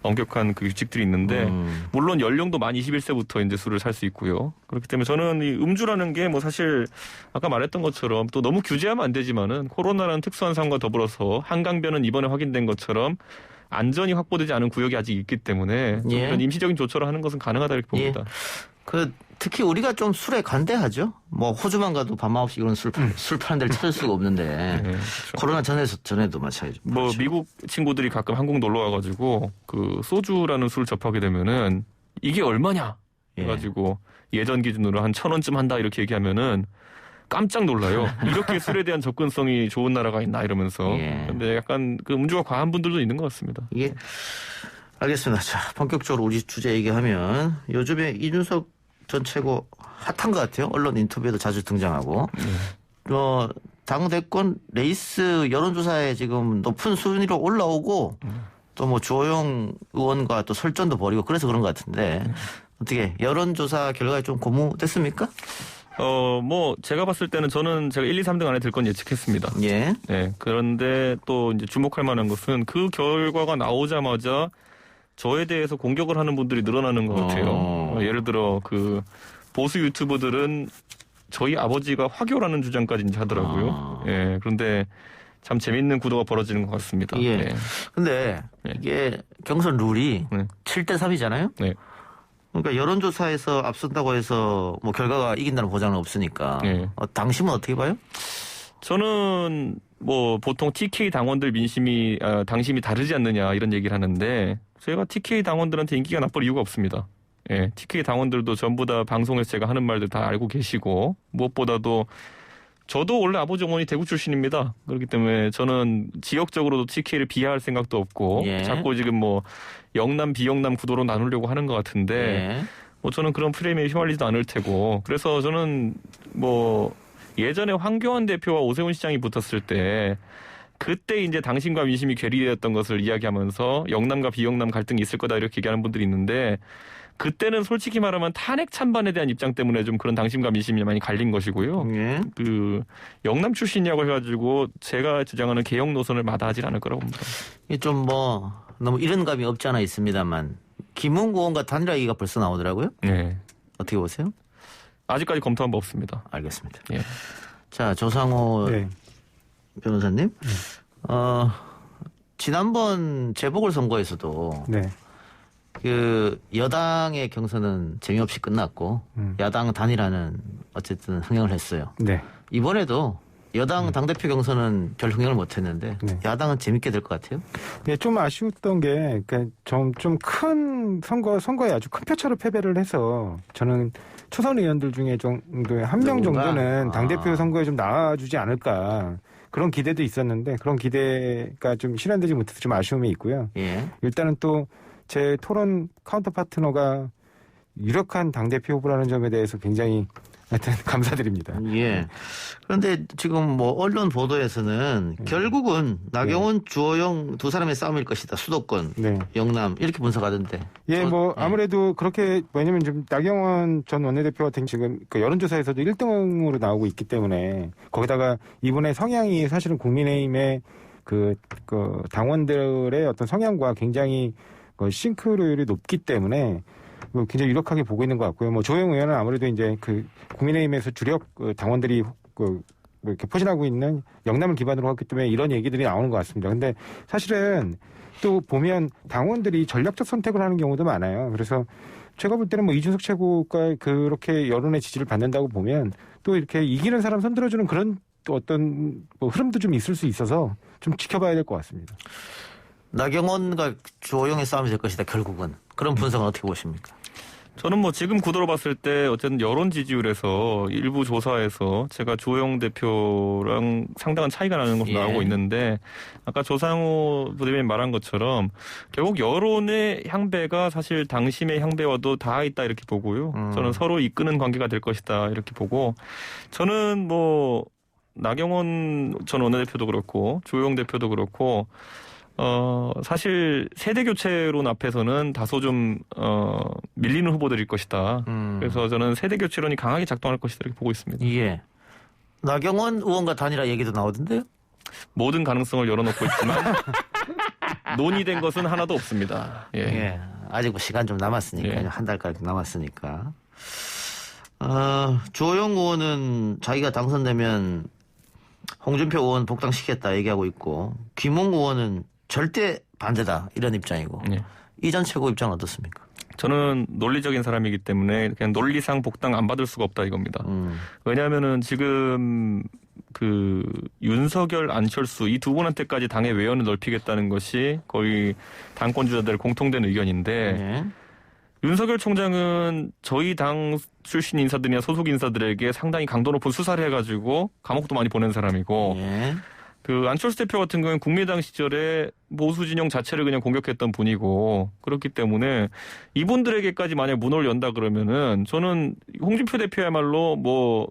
엄격한 그 규칙들이 있는데 물론 연령도 만 21세부터 이제 술을 살 수 있고요. 그렇기 때문에 저는 이 음주라는 게 뭐 사실 아까 말했던 것처럼 또 너무 규제하면 안 되지만은 코로나라는 특수한 상황과 더불어서 한강변은 이번에 확인된 것처럼 안전이 확보되지 않은 구역이 아직 있기 때문에 좀 예. 이런 임시적인 조처를 하는 것은 가능하다 이렇게 봅니다. 그 특히 우리가 좀 술에 관대하죠. 뭐 호주만 가도 밤 9시 이런 술 파는 데를 찾을 수가 없는데 네, 그렇죠. 코로나 전에도 마찬가지죠. 뭐 미국 친구들이 가끔 한국 놀러 와가지고 그 소주라는 술을 접하게 되면은 이게 얼마냐 예. 해가지고 예전 기준으로 한 1,000원쯤 한다 이렇게 얘기하면은 깜짝 놀라요. 이렇게 술에 대한 접근성이 좋은 나라가 있나 이러면서. 예. 근데 약간 그 음주가 과한 분들도 있는 것 같습니다. 예. 알겠습니다. 자, 본격적으로 우리 주제 얘기하면 요즘에 이준석 전 최고 핫한 것 같아요. 언론 인터뷰에도 자주 등장하고. 당 대권 레이스 여론조사에 지금 높은 순위로 올라오고 또 뭐 주호영 의원과 또 설전도 벌이고 그래서 그런 것 같은데 어떻게 여론조사 결과에 좀 고무됐습니까? 뭐 제가 봤을 때는 저는 제가 1, 2, 3등 안에 들 건 예측했습니다. 예. 네. 그런데 또 이제 주목할 만한 것은 그 결과가 나오자마자 저에 대해서 공격을 하는 분들이 늘어나는 것 같아요. 예를 들어 그 보수 유튜버들은 저희 아버지가 화교라는 주장까지 이제 하더라고요. 예, 그런데 참 재밌는 구도가 벌어지는 것 같습니다. 예. 예. 근데 이게 경선 룰이 네. 7대3이잖아요. 네. 그러니까 여론조사에서 앞선다고 해서 뭐 결과가 이긴다는 보장은 없으니까. 네. 당심은 어떻게 봐요? 저는 뭐 보통 TK 당원들 민심이 당심이 다르지 않느냐 이런 얘기를 하는데 저희가 TK 당원들한테 인기가 나쁠 이유가 없습니다. 예, TK 당원들도 전부 다 방송에서 제가 하는 말들 다 알고 계시고 무엇보다도 저도 원래 아버지 어머니 대구 출신입니다. 그렇기 때문에 저는 지역적으로도 TK를 비하할 생각도 없고 예. 자꾸 지금 뭐 영남 비영남 구도로 나누려고 하는 것 같은데 예. 뭐 저는 그런 프레임에 휘말리지도 않을 테고 그래서 저는 뭐 예전에 황교안 대표와 오세훈 시장이 붙었을 때 그때 이제 당심과 민심이 괴리되었던 것을 이야기하면서 영남과 비영남 갈등이 있을 거다 이렇게 얘기하는 분들이 있는데 그때는 솔직히 말하면 탄핵 찬반에 대한 입장 때문에 좀 그런 당심과 민심이 많이 갈린 것이고요. 예. 그 영남 출신이라고 해가지고 제가 주장하는 개혁 노선을 마다하지 않을 거라고 봅니다. 이게 좀 뭐 너무 이런 감이 없지 않아 있습니다만 김웅구 의원과 단일화 얘기가 벌써 나오더라고요. 네. 어떻게 보세요? 아직까지 검토한 바 없습니다. 알겠습니다. 예. 자, 조상호 네. 변호사님. 지난번 재보궐선거에서도 네. 그 여당의 경선은 재미없이 끝났고 야당 단일화는 어쨌든 흥행을 했어요. 네. 이번에도 여당 당대표 경선은 별 흥행을 못했는데 네. 야당은 재밌게 될 것 같아요. 네, 좀 아쉬웠던 게, 좀 큰 선거에 아주 큰 표차로 패배를 해서 저는 초선 의원들 중에 정도의 한 명 누군가? 정도는 당대표 선거에 좀 나와주지 않을까. 그런 기대도 있었는데 그런 기대가 좀 실현되지 못해서 좀 아쉬움이 있고요. 예. 일단은 또 제 토론 카운터 파트너가 유력한 당대표 후보라는 점에 대해서 굉장히 하여튼 감사드립니다. 예. 그런데 지금 뭐 언론 보도에서는 결국은 나경원, 주호영 두 사람의 싸움일 것이다. 수도권, 네. 영남 이렇게 분석하던데. 예, 뭐 아무래도 그렇게 왜냐면 좀 나경원 전 원내대표 같은 지금 그 여론조사에서도 1등으로 나오고 있기 때문에 거기다가 이분의 성향이 사실은 국민의힘의 그 당원들의 어떤 성향과 굉장히 싱크로율이 높기 때문에 굉장히 유력하게 보고 있는 것 같고요. 뭐 조영 의원은 아무래도 이제 그 국민의힘에서 주력 당원들이 이렇게 포진하고 있는 영남을 기반으로 했기 때문에 이런 얘기들이 나오는 것 같습니다. 근데 사실은 또 보면 당원들이 전략적 선택을 하는 경우도 많아요. 그래서 제가 볼 때는 뭐 이준석 최고가 그렇게 여론의 지지를 받는다고 보면 또 이렇게 이기는 사람 손들어주는 그런 또 어떤 뭐 흐름도 좀 있을 수 있어서 좀 지켜봐야 될 것 같습니다. 나경원과 주호영의 싸움이 될 것이다. 결국은. 그런 분석은 어떻게 보십니까? 저는 뭐 지금 구도로 봤을 때 어쨌든 여론 지지율에서 일부 조사에서 제가 주호영 대표랑 상당한 차이가 나는 것으로 예. 나오고 있는데 아까 조상호 부대변인 말한 것처럼 결국 여론의 향배가 사실 당심의 향배와도 닿아 있다 이렇게 보고요. 저는 서로 이끄는 관계가 될 것이다 이렇게 보고 저는 뭐 나경원 전 원내대표도 그렇고 주호영 대표도 그렇고 사실 세대 교체론 앞에서는 다소 좀 밀리는 후보들일 것이다. 그래서 저는 세대 교체론이 강하게 작동할 것이다 이렇게 보고 있습니다. 예. 나경원 의원과 단일화 얘기도 나오던데요? 모든 가능성을 열어놓고 있지만 논의된 것은 하나도 없습니다. 예. 예. 아직 뭐 시간 좀 남았으니까, 예. 한 달까지 남았으니까. 주호영 의원은 자기가 당선되면 홍준표 의원 복당시켰다 얘기하고 있고, 김웅 의원은 절대 반대다 이런 입장이고, 예. 이 전 최고 입장은 어떻습니까? 저는 논리적인 사람이기 때문에 그냥 논리상 복당 안 받을 수가 없다 이겁니다. 왜냐하면은 지금 그 윤석열, 안철수 이 두 분한테까지 당의 외연을 넓히겠다는 것이 거의 당권 주자들의 공통된 의견인데 예. 윤석열 총장은 저희 당 출신 인사들이나 소속 인사들에게 상당히 강도 높은 수사를 해가지고 감옥도 많이 보낸 사람이고 예. 그 안철수 대표 같은 경우는 국민의당 시절에 보수 진영 자체를 그냥 공격했던 분이고 그렇기 때문에 이분들에게까지 만약 문을 연다 그러면은 저는 홍준표 대표야말로 뭐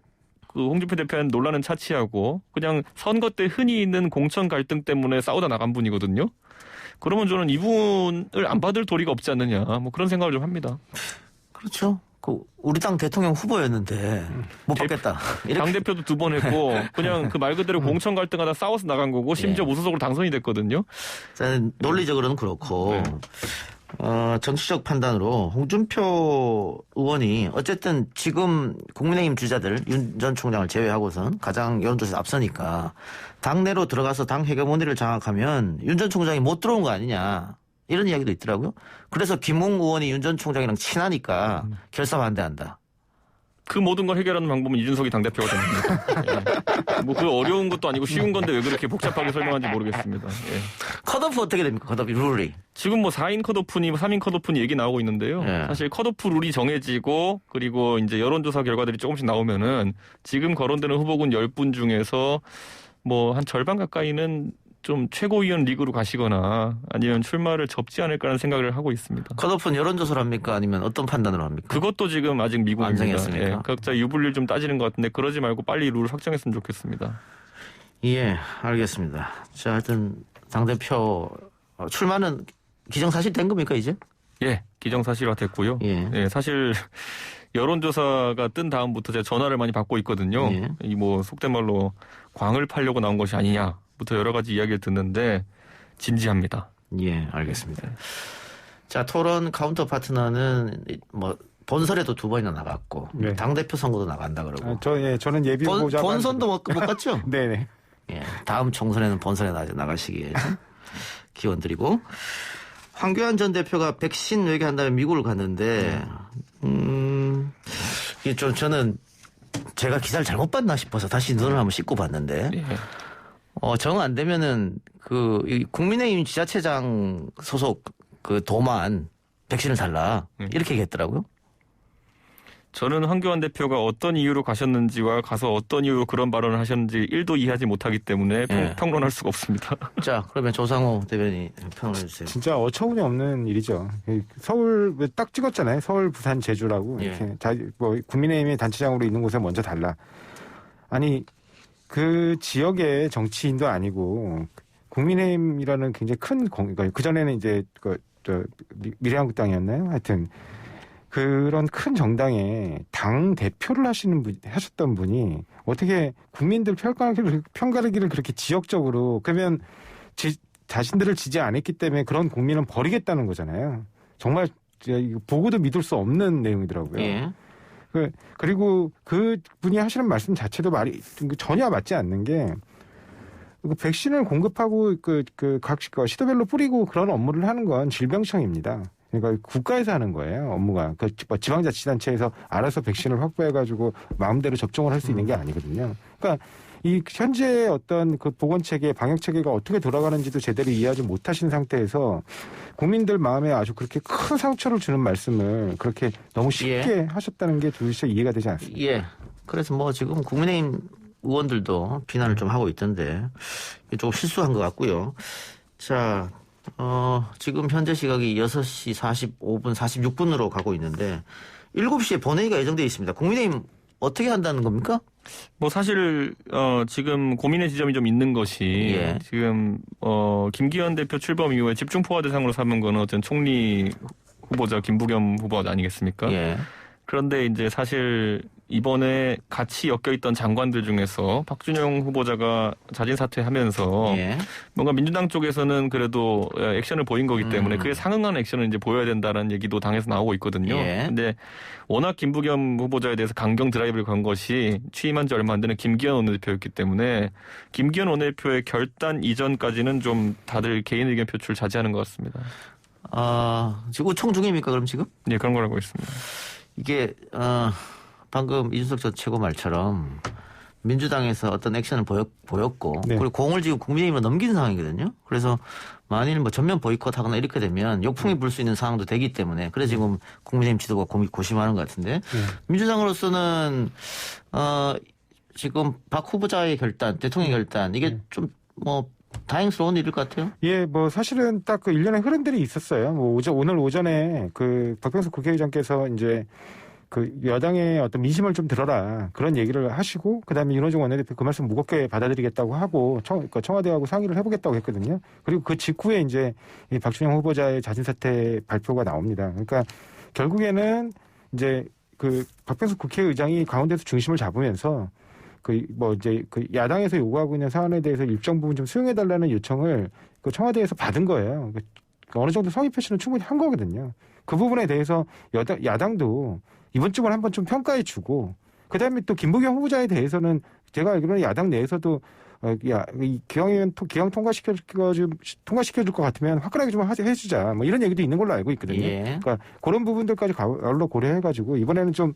그 홍준표 대표는 논란은 차치하고 그냥 선거 때 흔히 있는 공천 갈등 때문에 싸우다 나간 분이거든요. 그러면 저는 이분을 안 받을 도리가 없지 않느냐 뭐 그런 생각을 좀 합니다. 그렇죠. 우리 당 대통령 후보였는데 못 받겠다. 당 대표도 2번 했고 그냥 그 말 그대로 공천 갈등하다 싸워서 나간 거고 심지어 무소속으로 당선이 됐거든요. 논리적으로는 그렇고 네. 정치적 판단으로 홍준표 의원이 어쨌든 지금 국민의힘 주자들 윤 전 총장을 제외하고선 가장 여론조사에서 앞서니까 당내로 들어가서 당 헤게모니를 장악하면 윤 전 총장이 못 들어온 거 아니냐 이런 이야기도 있더라고요. 그래서 김웅 의원이 윤 전 총장이랑 친하니까 결사 반대한다. 그 모든 걸 해결하는 방법은 이준석이 당대표가 됩니다. 예. 뭐 그 어려운 것도 아니고 쉬운 건데 왜 그렇게 복잡하게 설명하는지 모르겠습니다. 예. 컷오프 어떻게 됩니까? 컷오프 룰이. 지금 뭐 4인 컷오프니 3인 컷오프니 얘기 나오고 있는데요. 예. 사실 컷오프 룰이 정해지고 그리고 이제 여론조사 결과들이 조금씩 나오면은 지금 거론되는 후보군 10분 중에서 뭐 한 절반 가까이는 좀 최고위원 리그로 가시거나 아니면 출마를 접지 않을까라는 생각을 하고 있습니다. 컷오프는 여론조사를 합니까? 아니면 어떤 판단으로 합니까? 그것도 지금 아직 안 미국입니다. 정했습니까? 예, 각자 유불리를 좀 따지는 것 같은데 그러지 말고 빨리 룰을 확정했으면 좋겠습니다. 예, 알겠습니다. 자, 하여튼 당대표 출마는 기정사실 된 겁니까 이제? 예, 기정사실화 됐고요. 예. 예, 사실 여론조사가 뜬 다음부터 제가 전화를 많이 받고 있거든요. 예. 이 뭐 속된 말로 광을 팔려고 나온 것이 아니냐부터 여러 가지 이야기를 듣는데 진지합니다. 예, 알겠습니다. 자, 토론 카운터 파트너는 뭐 본선에도 2번이나 나갔고 네. 당대표 선거도 나간다 그러고 저는 예비 후보자 본선도 못 갔죠? 네네. 예, 다음 총선에는 본선에 나가시기에 기원드리고 황교안 전 대표가 백신 외교한다면 미국을 갔는데 이게 좀 저는 제가 기사를 잘못 봤나 싶어서 다시 눈을 한번 씻고 봤는데 예. 정 안 되면은 이 국민의힘 지자체장 소속 그 도만 백신을 달라 이렇게 얘기했더라고요. 저는 황교안 대표가 어떤 이유로 가셨는지와 가서 어떤 이유로 그런 발언을 하셨는지 1도 이해하지 못하기 때문에 예. 평론할 수가 없습니다. 자, 그러면 조상호 대변인 평을 해주세요. 진짜 어처구니 없는 일이죠. 서울 딱 찍었잖아요. 서울, 부산, 제주라고 예. 이렇게 뭐 국민의힘의 단체장으로 있는 곳에 먼저 달라. 아니 그 지역의 정치인도 아니고 국민의힘이라는 굉장히 큰 그 전에는 이제 미래한국당이었나요? 하여튼. 그런 큰 정당의 당 대표를 하셨던 분이 어떻게 국민들 편가르기를 그렇게 지역적으로 그러면 자신들을 지지 않았기 때문에 그런 국민은 버리겠다는 거잖아요. 정말 보고도 믿을 수 없는 내용이더라고요. 예. 그리고 그 분이 하시는 말씀 자체도 말이 전혀 맞지 않는 게 백신을 공급하고 각 시도별로 뿌리고 그런 업무를 하는 건 질병청입니다. 그러니까 국가에서 하는 거예요, 업무가. 지방자치단체에서 알아서 백신을 확보해가지고 마음대로 접종을 할 수 있는 게 아니거든요. 그러니까 이 현재 어떤 그 보건체계, 방역체계가 어떻게 돌아가는지도 제대로 이해하지 못하신 상태에서 국민들 마음에 아주 그렇게 큰 상처를 주는 말씀을 그렇게 너무 쉽게 하셨다는 게 도대체 이해가 되지 않습니다. 예. 그래서 뭐 지금 국민의힘 의원들도 비난을 좀 하고 있던데 조금 실수한 것 같고요. 자, 지금 현재 시각이 6시 45분, 46분으로 가고 있는데 7시에 본회의가 예정되어 있습니다. 국민의힘 어떻게 한다는 겁니까? 뭐 사실 지금 고민의 지점이 좀 있는 것이 예. 지금 김기현 대표 출범 이후에 집중 포화 대상으로 삼은 거는 어떤 총리 후보자 김부겸 후보 아니겠습니까? 예. 그런데 이제 사실 이번에 같이 엮여있던 장관들 중에서 박준영 후보자가 자진 사퇴하면서 예. 뭔가 민주당 쪽에서는 그래도 액션을 보인 거기 때문에 그에 상응하는 액션을 이제 보여야 된다는 얘기도 당에서 나오고 있거든요. 예. 근데 워낙 김부겸 후보자에 대해서 강경 드라이브를 건 것이 취임한 지 얼마 안 되는 김기현 원내대표였기 때문에 김기현 원내대표의 결단 이전까지는 좀 다들 개인 의견 표출 자제하는 것 같습니다. 지금 우총 중입니까, 그럼 지금? 네, 그런 걸 알고 있습니다. 이게, 방금 이준석 전 최고 말처럼 민주당에서 어떤 액션을 보였고, 네. 그리고 공을 지금 국민의힘으로 넘긴 상황이거든요. 그래서 만일 뭐 전면 보이콧 하거나 이렇게 되면 역풍이 불 수 있는 상황도 되기 때문에 그래서 지금 국민의힘 지도가 고심하는 것 같은데 민주당으로서는, 지금 박 후보자의 결단, 대통령 결단, 이게 좀 뭐 다행스러운 일일 것 같아요. 예, 뭐 사실은 딱 그 일련의 흐름들이 있었어요. 뭐 오늘 오전에 그 박병석 국회의장께서 이제 그 여당의 어떤 민심을 좀 들어라 그런 얘기를 하시고 그다음에 윤호중 원내대표 그 말씀 무겁게 받아들이겠다고 하고 청와대하고 상의를 해보겠다고 했거든요. 그리고 그 직후에 이제 이 박준영 후보자의 자진 사퇴 발표가 나옵니다. 그러니까 결국에는 이제 그 박병석 국회의장이 가운데서 중심을 잡으면서 그 야당에서 요구하고 있는 사안에 대해서 일정 부분 좀 수용해달라는 요청을 그 청와대에서 받은 거예요. 어느 정도 성의 표시는 충분히 한 거거든요. 그 부분에 대해서 야당도 이번 주만 한번 좀 평가해주고 그다음에 또 김부겸 후보자에 대해서는 제가 알기로는 야당 내에서도 기왕 통과시켜줄 것 같으면 화끈하게 좀 해주자. 뭐 이런 얘기도 있는 걸로 알고 있거든요. 예. 그러니까 그런 부분들까지 가을로 고려해가지고 이번에는 좀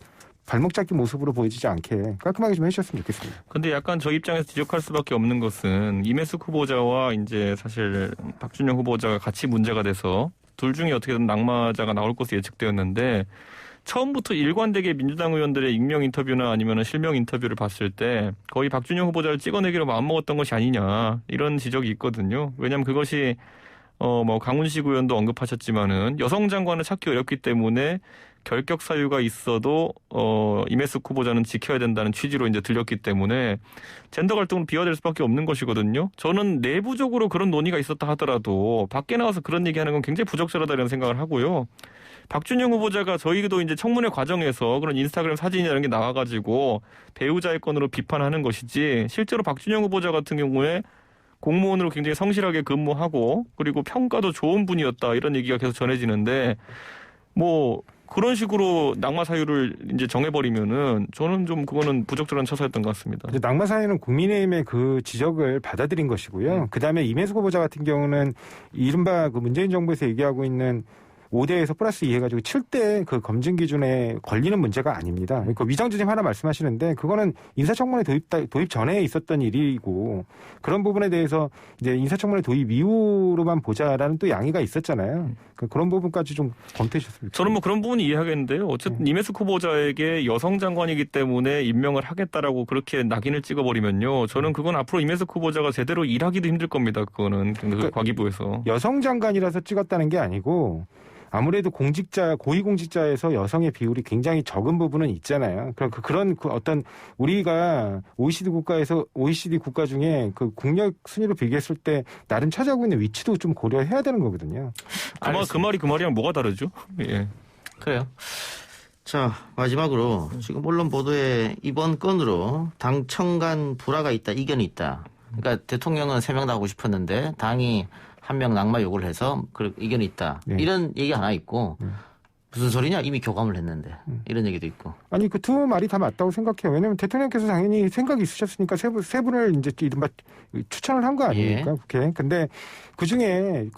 발목 잡기 모습으로 보이지 않게 깔끔하게 좀 해주셨으면 좋겠습니다. 근데 약간 저 입장에서 지적할 수밖에 없는 것은 이매숙 후보자와 이제 사실 박준영 후보자가 같이 문제가 돼서 둘 중에 어떻게든 낙마자가 나올 것으로 예측되었는데 처음부터 일관되게 민주당 의원들의 익명 인터뷰나 아니면 실명 인터뷰를 봤을 때 거의 박준영 후보자를 찍어내기로 마음먹었던 것이 아니냐 이런 지적이 있거든요. 왜냐하면 그것이 강훈식 의원도 언급하셨지만은 여성 장관을 찾기 어렵기 때문에 결격 사유가 있어도 이매숙 후보자는 지켜야 된다는 취지로 이제 들렸기 때문에 젠더 갈등은 비화될 수밖에 없는 것이거든요. 저는 내부적으로 그런 논의가 있었다 하더라도 밖에 나와서 그런 얘기하는 건 굉장히 부적절하다는 생각을 하고요. 박준영 후보자가 저희도 이제 청문회 과정에서 그런 인스타그램 사진이라는 게 나와가지고 배우자의 건으로 비판하는 것이지 실제로 박준영 후보자 같은 경우에 공무원으로 굉장히 성실하게 근무하고 그리고 평가도 좋은 분이었다 이런 얘기가 계속 전해지는데 뭐 그런 식으로 낙마 사유를 이제 정해버리면은 저는 좀 그거는 부적절한 처사였던 것 같습니다. 낙마 사유는 국민의힘의 그 지적을 받아들인 것이고요. 그다음에 이매숙 후보자 같은 경우는 이른바 그 문재인 정부에서 얘기하고 있는 5대에서 플러스 2 해가지고 7대 그 검증 기준에 걸리는 문제가 아닙니다. 그러니까 위장주심 하나 말씀하시는데 그거는 인사청문회 도입 전에 있었던 일이고 그런 부분에 대해서 이제 인사청문회 도입 이후로만 보자라는 또 양해가 있었잖아요. 그런 부분까지 좀 검토해 주셨으면 좋겠습니다. 저는 뭐 그런 부분은 이해하겠는데요. 어쨌든 이매숙 후보자에게 여성 장관이기 때문에 임명을 하겠다라고 그렇게 낙인을 찍어버리면요. 저는 그건 앞으로 이매숙 후보자가 제대로 일하기도 힘들 겁니다. 그거는 과기부에서. 여성 장관이라서 찍었다는 게 아니고 아무래도 고위공직자에서 여성의 비율이 굉장히 적은 부분은 있잖아요. 그런 어떤 우리가 OECD 국가 중에 그 국력 순위로 비교했을 때 나름 차지하고 있는 위치도 좀 고려해야 되는 거거든요. 그 말이랑 뭐가 다르죠? 예. 그래요. 자, 마지막으로 지금 언론 보도에 이번 건으로 당청 간 불화가 있다, 이견이 있다. 그러니까 대통령은 3명 다 하고 싶었는데 당이 1명 낙마 요구를 해서 그 의견이 있다. 네. 이런 얘기 하나 있고 무슨 소리냐? 이미 교감을 했는데 이런 얘기도 있고. 아니 그 두 말이 다 맞다고 생각해요. 왜냐하면 대통령께서 당연히 생각이 있으셨으니까 세 분을 이제 이른바 추천을 한 거 아닙니까? 국회. 근데 그 중에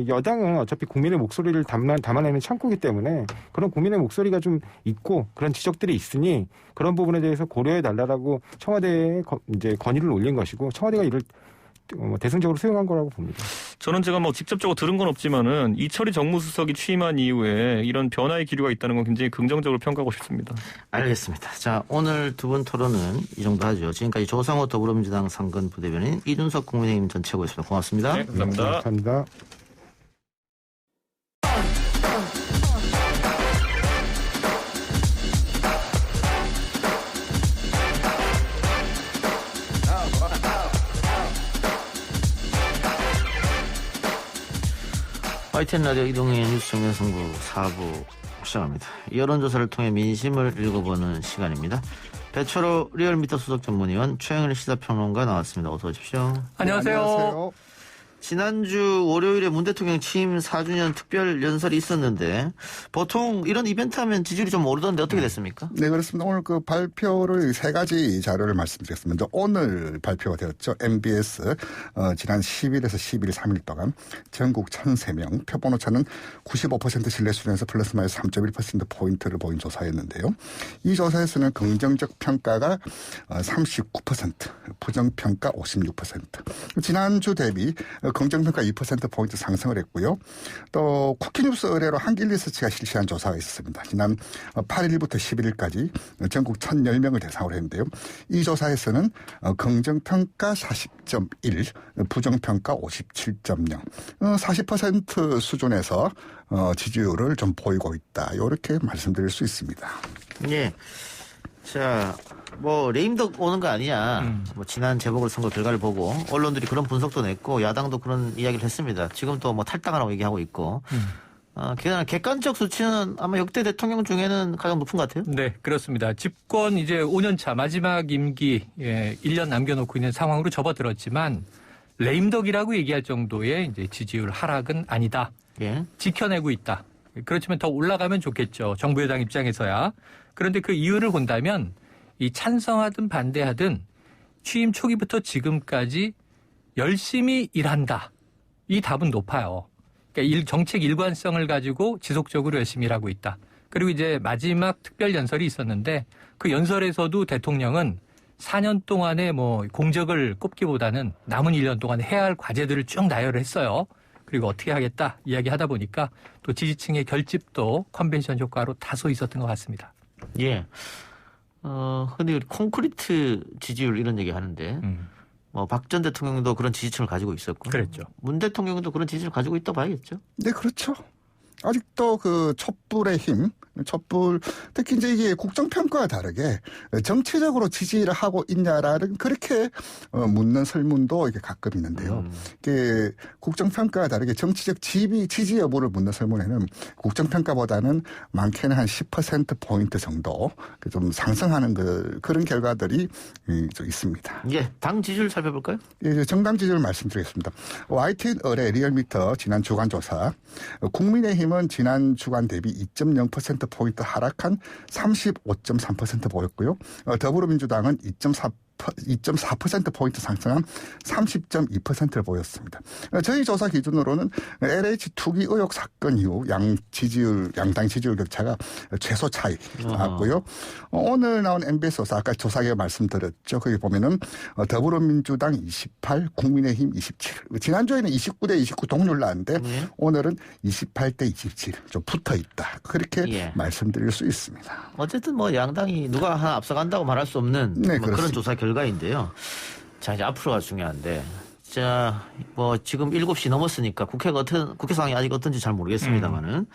여당은 어차피 국민의 목소리를 담아내는 창구이기 때문에 그런 국민의 목소리가 좀 있고 그런 지적들이 있으니 그런 부분에 대해서 고려해 달라라고 청와대에 이제 건의를 올린 것이고 청와대가 이를 대승적으로 수용한 거라고 봅니다. 저는 제가 뭐 직접적으로 들은 건 없지만은 이철희 정무수석이 취임한 이후에 이런 변화의 기류가 있다는 건 굉장히 긍정적으로 평가하고 싶습니다. 알겠습니다. 자, 오늘 두 분 토론은 이 정도 하죠. 지금까지 조상호 더불어민주당 상근 부대변인, 이준석 국민의힘 전 최고였습니다. 고맙습니다. 네, 감사합니다. 감사합니다. YTN 라디오 이동의 뉴스 정면승부 4부 시작합니다. 여론조사를 통해 민심을 읽어보는 시간입니다. 배철호 리얼미터 수석 전문위원, 최영일 시사평론가 나왔습니다. 어서 오십시오. 안녕하세요. 안녕하세요. 지난주 월요일에 문 대통령 취임 4주년 특별 연설이 있었는데 보통 이런 이벤트 하면 지지율이 좀 오르던데 어떻게 됐습니까? 네, 그렇습니다. 오늘 그 발표를 3가지 자료를 말씀드리겠습니다. 오늘 발표가 되었죠. MBS 지난 10일에서 11일 3일 동안 전국 1,003명 표본 오차는 95% 신뢰 수준에서 플러스 마이너스 3.1%포인트를 보인 조사였는데요. 이 조사에서는 긍정적 평가가 39%, 부정평가 56%. 지난주 대비 긍정평가 2%포인트 상승을 했고요. 또 쿠키뉴스 의뢰로 한길리서치가 실시한 조사가 있었습니다. 지난 8일부터 11일까지 전국 1,010명을 대상으로 했는데요. 이 조사에서는 긍정평가 40.1, 부정평가 57.0, 40% 수준에서 지지율을 좀 보이고 있다. 이렇게 말씀드릴 수 있습니다. 예. 자, 레임덕 오는 거 아니냐. 지난 재보궐선거 결과를 보고 언론들이 그런 분석도 냈고 야당도 그런 이야기를 했습니다. 지금 또 탈당하라고 얘기하고 있고. 게다가 객관적 수치는 아마 역대 대통령 중에는 가장 높은 것 같아요. 네, 그렇습니다. 집권 이제 5년 차 마지막 임기 1년 남겨놓고 있는 상황으로 접어들었지만 레임덕이라고 얘기할 정도의 이제 지지율 하락은 아니다. 예. 지켜내고 있다. 그렇지만 더 올라가면 좋겠죠. 정부 여당 입장에서야. 그런데 그 이유를 본다면 이 찬성하든 반대하든 취임 초기부터 지금까지 열심히 일한다. 이 답은 높아요. 그러니까 정책 일관성을 가지고 지속적으로 열심히 일하고 있다. 그리고 이제 마지막 특별 연설이 있었는데 그 연설에서도 대통령은 4년 동안의 뭐 공적을 꼽기보다는 남은 1년 동안 해야 할 과제들을 쭉 나열을 했어요. 그리고 어떻게 하겠다 이야기하다 보니까 또 지지층의 결집도 컨벤션 효과로 다소 있었던 것 같습니다. 예. 근데 우리 콘크리트 지지율 이런 얘기 하는데, 뭐 박 전 대통령도 그런 지지층을 가지고 있었고, 그랬죠. 문 대통령도 그런 지지를 가지고 있다 봐야겠죠. 네, 그렇죠. 아직도 그 촛불의 힘, 촛불, 특히 이제 이게 국정평가와 다르게 정치적으로 지지를 하고 있냐라는 그렇게 묻는 설문도 이게 가끔 있는데요. 이게 국정평가와 다르게 정치적 지지 여부를 묻는 설문에는 국정평가보다는 많게는 한 10%포인트 정도 좀 상승하는 그런 결과들이 좀 있습니다. 예. 당 지지율 살펴볼까요? 예, 정당 지지율 말씀드리겠습니다. YTN 의뢰 리얼미터 지난 주간 조사, 국민의힘은 지난 주간 대비 2.0%포인트 하락한 35.3% 보였고요. 더불어민주당은 2.4%포인트 상승한 30.2%를 보였습니다. 저희 조사 기준으로는 LH 투기 의혹 사건 이후 양당 지지율 격차가 최소 차이 나왔고요. 오늘 나온 MBS 조사, 아까 조사에 말씀드렸죠. 거기 보면은 더불어민주당 28, 국민의힘 27. 지난주에는 29대 29 동률 나왔는데 오늘은 28대 27. 좀 붙어 있다. 그렇게 말씀드릴 수 있습니다. 어쨌든 뭐 양당이 누가 하나 앞서간다고 말할 수 없는 뭐 그런 조사 결과인데요. 자, 이제 앞으로가 중요한데, 자, 뭐 지금 7시 넘었으니까 국회 상황이 아직 어떤지 잘 모르겠습니다만은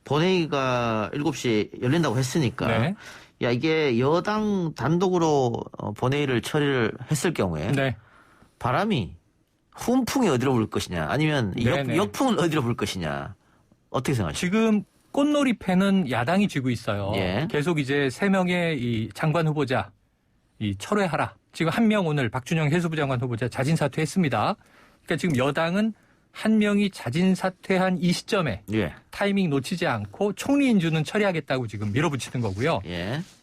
본회의가 7시에 열린다고 했으니까, 네. 야, 이게 여당 단독으로 본회의를 처리를 했을 경우에 바람이 훈풍이 어디로 불 것이냐, 아니면 역풍을 어디로 불 것이냐, 어떻게 생각하십니까? 지금 꽃놀이패는 야당이 쥐고 있어요. 예. 계속 이제 3명의 이 장관 후보자 철회하라. 지금 한 명 오늘 박준영 해수부 장관 후보자 자진 사퇴했습니다. 그러니까 지금 여당은 한 명이 자진 사퇴한 이 시점에 타이밍 놓치지 않고 총리 인준은 처리하겠다고 지금 밀어붙이는 거고요.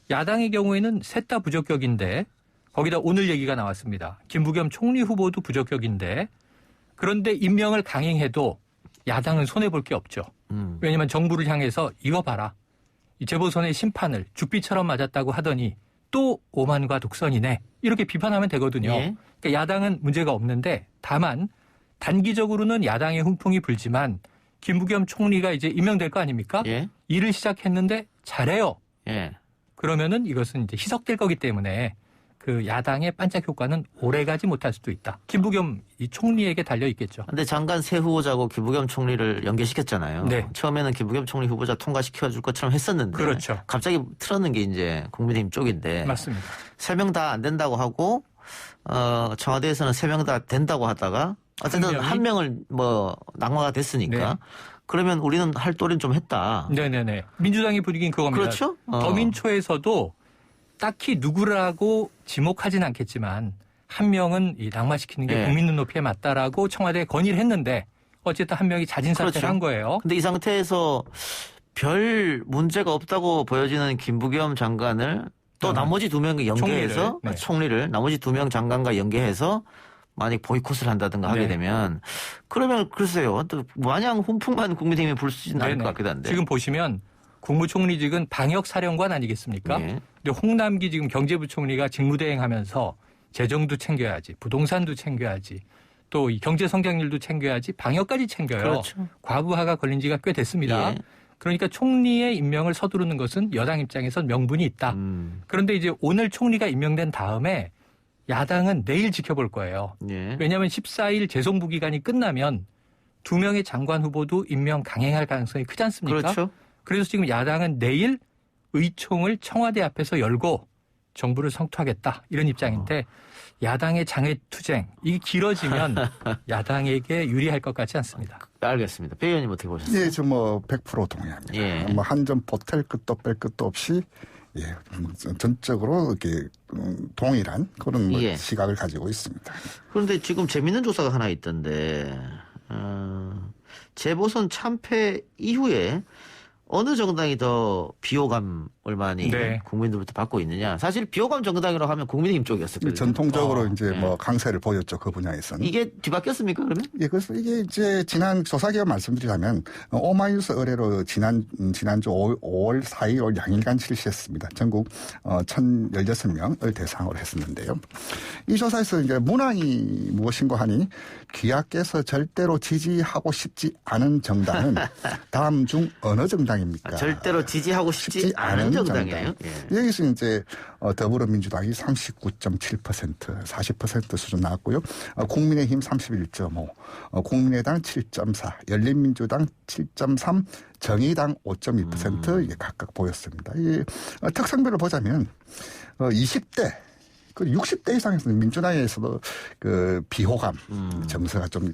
야당의 경우에는 셋 다 부적격인데 거기다 오늘 얘기가 나왔습니다. 김부겸 총리 후보도 부적격인데 그런데 임명을 강행해도 야당은 손해볼 게 없죠. 왜냐하면 정부를 향해서 이거 봐라. 이 재보선의 심판을 죽비처럼 맞았다고 하더니 또 오만과 독선이네. 이렇게 비판하면 되거든요. 그러니까 야당은 문제가 없는데 다만 단기적으로는 야당의 훈풍이 불지만 김부겸 총리가 이제 임명될 거 아닙니까? 일을 시작했는데 잘해요. 그러면은 이것은 이제 희석될 거기 때문에 그 야당의 반짝 효과는 오래가지 못할 수도 있다. 김부겸 이 총리에게 달려 있겠죠. 근데 장관 새 후보자고 김부겸 총리를 연계시켰잖아요. 처음에는 김부겸 총리 후보자 통과시켜줄 것처럼 했었는데, 그렇죠. 갑자기 틀어는 게 이제 국민의힘 쪽인데, 맞습니다. 3명 다 안 된다고 하고, 청와대에서는 3명 다 된다고 하다가 어쨌든 한 명을 뭐 낙마가 됐으니까. 그러면 우리는 할 도리는 좀 했다. 네네네. 민주당의 분위기는 그겁니다. 그렇죠. 더민초에서도 딱히 누구라고 지목하진 않겠지만 한 명은 이 낙마시키는 게 국민 눈높이에 맞다라고 청와대에 건의를 했는데 어쨌든 한 명이 자진 사퇴를 한 거예요. 근데 이 상태에서 별 문제가 없다고 보여지는 김부겸 장관을 또 나머지 2명과 연계해서 총리를 나머지 2명 장관과 연계해서 만약 보이콧을 한다든가 하게 되면 그러면 글쎄요. 또 마냥 훈풍만 국민의힘에 불수진 않을 것 같기도 한데. 지금 보시면 국무총리직은 방역사령관 아니겠습니까? 근데 홍남기 지금 경제부총리가 직무대행하면서 재정도 챙겨야지, 부동산도 챙겨야지, 또 이 경제성장률도 챙겨야지, 방역까지 챙겨요. 그렇죠. 과부하가 걸린 지가 꽤 됐습니다. 그러니까 총리의 임명을 서두르는 것은 여당 입장에선 명분이 있다. 그런데 이제 오늘 총리가 임명된 다음에 야당은 내일 지켜볼 거예요. 왜냐하면 14일 재송부 기간이 끝나면 2명의 장관 후보도 임명 강행할 가능성이 크지 않습니까? 그렇죠. 그래서 지금 야당은 내일 의총을 청와대 앞에서 열고 정부를 성토하겠다 이런 입장인데 야당의 장외투쟁 이게 길어지면 야당에게 유리할 것 같지 않습니다. 알겠습니다. 배 의원님 어떻게 보셨어요? 예, 저 뭐 100% 동의합니다. 뭐 한 점 보탤 끝도 뺄 끝도 없이 예, 전적으로 이렇게 동일한 그런 예. 시각을 가지고 있습니다. 그런데 지금 재밌는 조사가 하나 있던데 재보선 참패 이후에 어느 정당이 더 비호감을 많이 네. 국민들부터 받고 있느냐. 사실 비호감 정당이라고 하면 국민의힘 쪽이었었거든요. 전통적으로 이제 네. 뭐 강세를 보였죠. 그 분야에서는. 이게 뒤바뀌었습니까 그러면? 예, 그래서 이게 이제 지난 조사 기간 말씀드리자면 오마이뉴스 의뢰로 지난주 5월 4일 양일간 실시했습니다. 전국 1,016명을 대상으로 했었는데요. 이 조사에서 이제 문항이 무엇인가 하니 귀하께서 절대로 지지하고 싶지 않은 정당은 다음 중 어느 정당입니까? 절대로 지지하고 싶지 않은 정당이에요. 예. 여기서 이제 더불어민주당이 39.7%, 40% 수준 나왔고요. 국민의힘 31.5, 국민의당 7.4, 열린민주당 7.3, 정의당 5.2% 이게 각각 보였습니다. 이 특성별을 보자면 20대 그 60대 이상에서는 민주당에서도 그 비호감 점수가 좀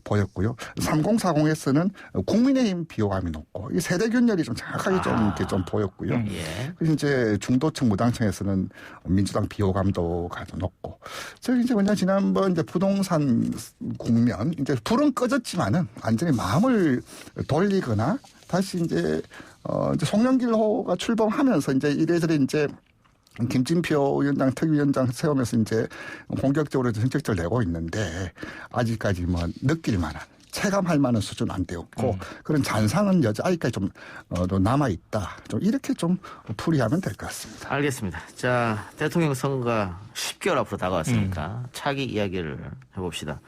보였고요. 3040에서는 국민의힘 비호감이 높고 이 세대 균열이 좀 정확하게 좀 이렇게 좀 보였고요. 예. 그리고 이제 중도층 무당층에서는 민주당 비호감도가 좀 높고 저기 이제 뭐냐 지난번 이제 부동산 국면 이제 불은 꺼졌지만은 완전히 마음을 돌리거나 다시 이제 송영길호가 출범하면서 이제 이래저래 이제 김진표 위원장 특위위원장 세우면서 이제 본격적으로 정책들을 내고 있는데 아직까지 뭐 느낄 만한 체감할 만한 수준 안 되었고 그런 잔상은 여전히까지 좀 남아 있다. 좀 이렇게 좀 풀이하면 될 것 같습니다. 알겠습니다. 자, 대통령 선거가 10개월 앞으로 다가왔으니까 차기 이야기를 해봅시다.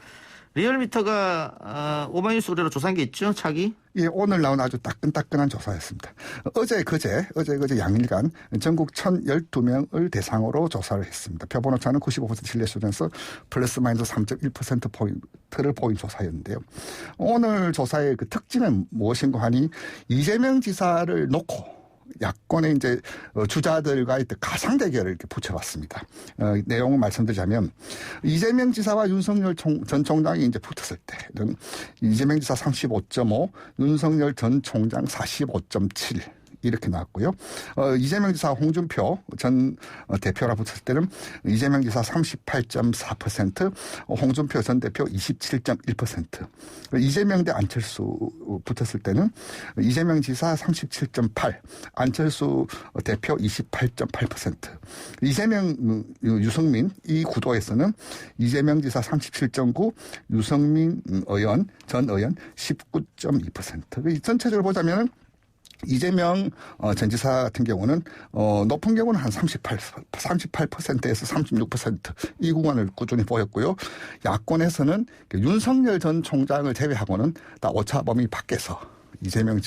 리얼미터가 오마이뉴스 의뢰로 조사한 게 있죠? 차기? 예, 오늘 나온 아주 따끈따끈한 조사였습니다. 어제 그제 양일간 전국 1,012명을 대상으로 조사를 했습니다. 표본오차는 95% 신뢰 수준에서 플러스 마이너스 3.1%포인트를 보인 조사였는데요. 오늘 조사의 그 특징은 무엇인가 하니 이재명 지사를 놓고 야권의 이제 주자들과의 가상 대결을 이렇게 붙여봤습니다. 내용을 말씀드리자면 이재명 지사와 윤석열 전 총장이 이제 붙었을 때는 이재명 지사 35.5, 윤석열 전 총장 45.7. 이렇게 나왔고요. 이재명 지사 홍준표 전 대표랑 붙었을 때는 이재명 지사 38.4%, 홍준표 전 대표 27.1%. 이재명 대 안철수 붙었을 때는 이재명 지사 37.8, 안철수 대표 28.8%. 이재명, 유승민 이 구도에서는 이재명 지사 37.9, 유승민 전 의원 19.2%. 전체적으로 보자면은 이재명 전 지사 같은 경우는 높은 경우는 한 38%에서 36% 이 구간을 꾸준히 보였고요. 야권에서는 윤석열 전 총장을 제외하고는 다 오차 범위 밖에서 이재명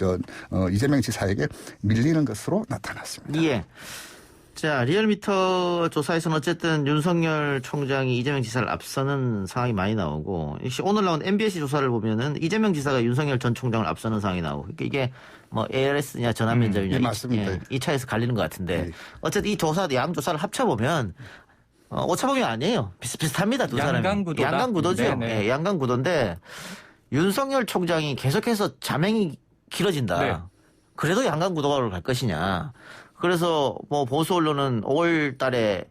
지사에게 밀리는 것으로 나타났습니다. 예. 자, 리얼미터 조사에서는 어쨌든 윤석열 총장이 이재명 지사를 앞서는 상황이 많이 나오고, 역시 오늘 나온 MBC 조사를 보면은 이재명 지사가 윤석열 전 총장을 앞서는 상황이 나오고, 그러니까 이게 뭐 ALS냐 전화 면접이냐 네, 맞습니다. 이 차에서 갈리는 것 같은데, 네. 어쨌든 이 양 조사를 합쳐보면 오차범위 아니에요. 비슷합니다. 두 사람이. 양강구도다. 양강구도죠. 네네. 예, 양강구도인데 윤석열 총장이 계속해서 자맹이 길어진다. 네. 그래도 양강구도로 갈 것이냐. 그래서 뭐 보수 언론은 5월 달에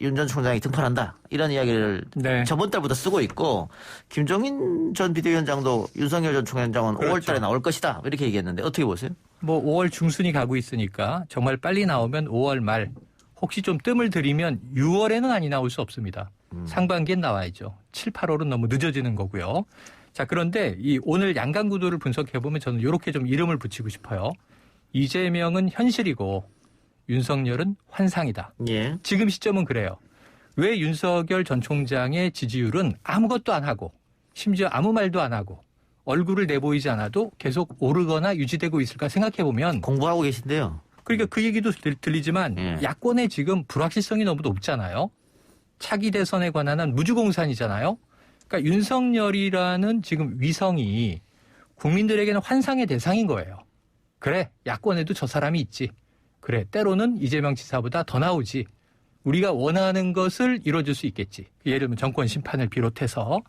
윤 전 총장이 등판한다. 이런 이야기를 네. 저번 달부터 쓰고 있고, 김종인 전 비대위원장도 윤석열 전 총장은 그렇죠. 5월 달에 나올 것이다. 이렇게 얘기했는데 어떻게 보세요? 뭐 5월 중순이 가고 있으니까 정말 빨리 나오면 5월 말, 혹시 좀 뜸을 들이면 6월에는 아니 나올 수 없습니다. 상반기엔 나와야죠. 7, 8월은 너무 늦어지는 거고요. 자, 그런데 이 오늘 양강구도를 분석해보면 저는 이렇게 좀 이름을 붙이고 싶어요. 이재명은 현실이고 윤석열은 환상이다. 예. 지금 시점은 그래요. 왜 윤석열 전 총장의 지지율은 아무것도 안 하고 심지어 아무 말도 안 하고 얼굴을 내보이지 않아도 계속 오르거나 유지되고 있을까 생각해보면 공부하고 계신데요. 그러니까 그 얘기도 들리지만 예. 야권의 지금 불확실성이 너무 높잖아요. 차기 대선에 관한 한 무주공산이잖아요. 그러니까 윤석열이라는 지금 위성이 국민들에게는 환상의 대상인 거예요. 그래, 야권에도 저 사람이 있지. 그래, 때로는 이재명 지사보다 더 나오지. 우리가 원하는 것을 이뤄줄 수 있겠지. 예를 들면 정권 심판을 비롯해서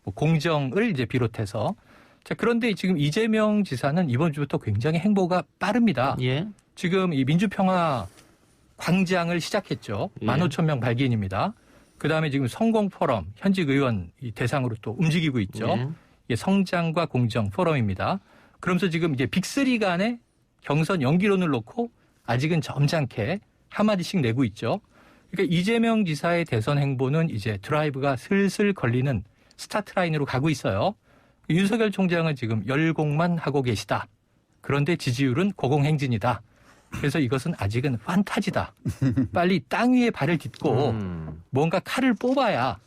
뭐 공정을 이제 비롯해서. 자, 그런데 지금 이재명 지사는 이번 주부터 굉장히 행보가 빠릅니다. 예. 지금 이 민주평화 광장을 시작했죠. 예. 15,000명 발기인입니다. 그다음에 지금 성공포럼 현직 의원 이 대상으로 또 움직이고 있죠. 예. 이게 성장과 공정 포럼입니다. 그러면서 지금 이제 빅3 간의 경선 연기론을 놓고 아직은 점잖게 한마디씩 내고 있죠. 그러니까 이재명 지사의 대선 행보는 이제 드라이브가 슬슬 걸리는 스타트 라인으로 가고 있어요. 윤석열 총장은 지금 열공만 하고 계시다. 그런데 지지율은 고공행진이다. 그래서 이것은 아직은 판타지다. 빨리 땅 위에 발을 딛고 뭔가 칼을 뽑아야